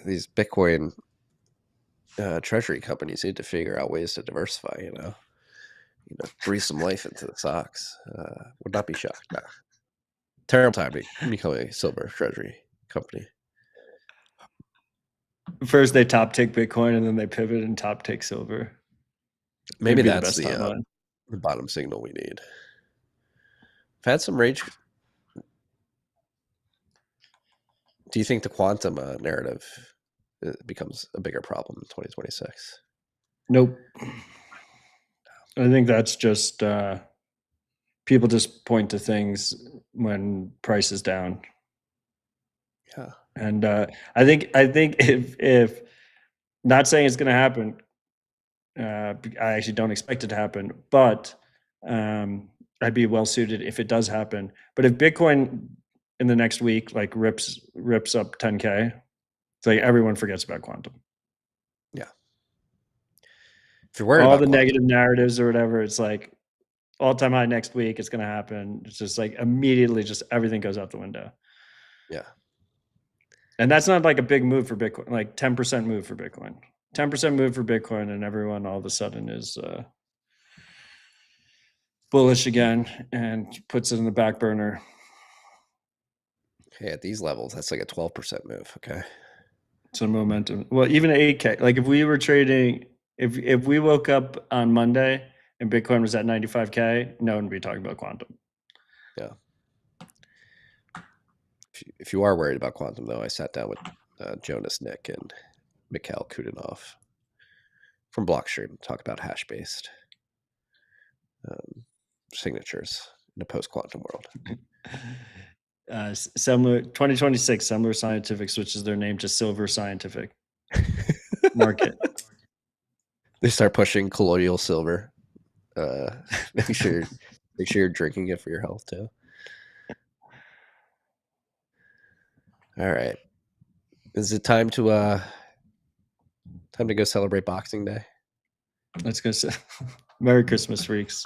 these Bitcoin treasury companies need to figure out ways to diversify, breathe some life into the stocks. Would not be shocked. No. Terrible time to become a silver treasury company. First they top take Bitcoin and then they pivot and top take silver. Maybe that's the bottom signal we need. I've had some rage. Do you think the quantum narrative becomes a bigger problem in 2026? Nope. I think that's just people just point to things when price is down. Yeah. And I think if not saying it's going to happen, I actually don't expect it to happen, but I'd be well suited if it does happen. But if Bitcoin in the next week like rips up 10K, it's like everyone forgets about quantum. Yeah. If you're worried all about the quantum, negative narratives or whatever, it's like all-time high next week, it's going to happen. It's just like immediately just everything goes out the window. Yeah. And that's not like a big move for Bitcoin, like 10% move for Bitcoin. 10% move for Bitcoin, and everyone all of a sudden is bullish again and puts it in the back burner. Hey, at these levels, that's like a 12% move. Okay. It's a momentum. Well, even at 8K, like if we were trading, if we woke up on Monday and Bitcoin was at 95K, no one would be talking about quantum. Yeah. If you are worried about quantum, though, I sat down with Jonas, Nick, and Mikhail Kudinov from Blockstream to talk about hash-based signatures in a post-quantum world. Semler 2026, Semler Scientific switches their name to Silver Scientific Market. They start pushing colloidal silver. Make sure you're drinking it for your health too. All right. Is it time to go celebrate Boxing Day? Let's go. Merry Christmas, freaks.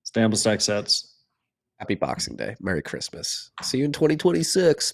Stay humble, stack sats. Happy Boxing Day. Merry Christmas. See you in 2026.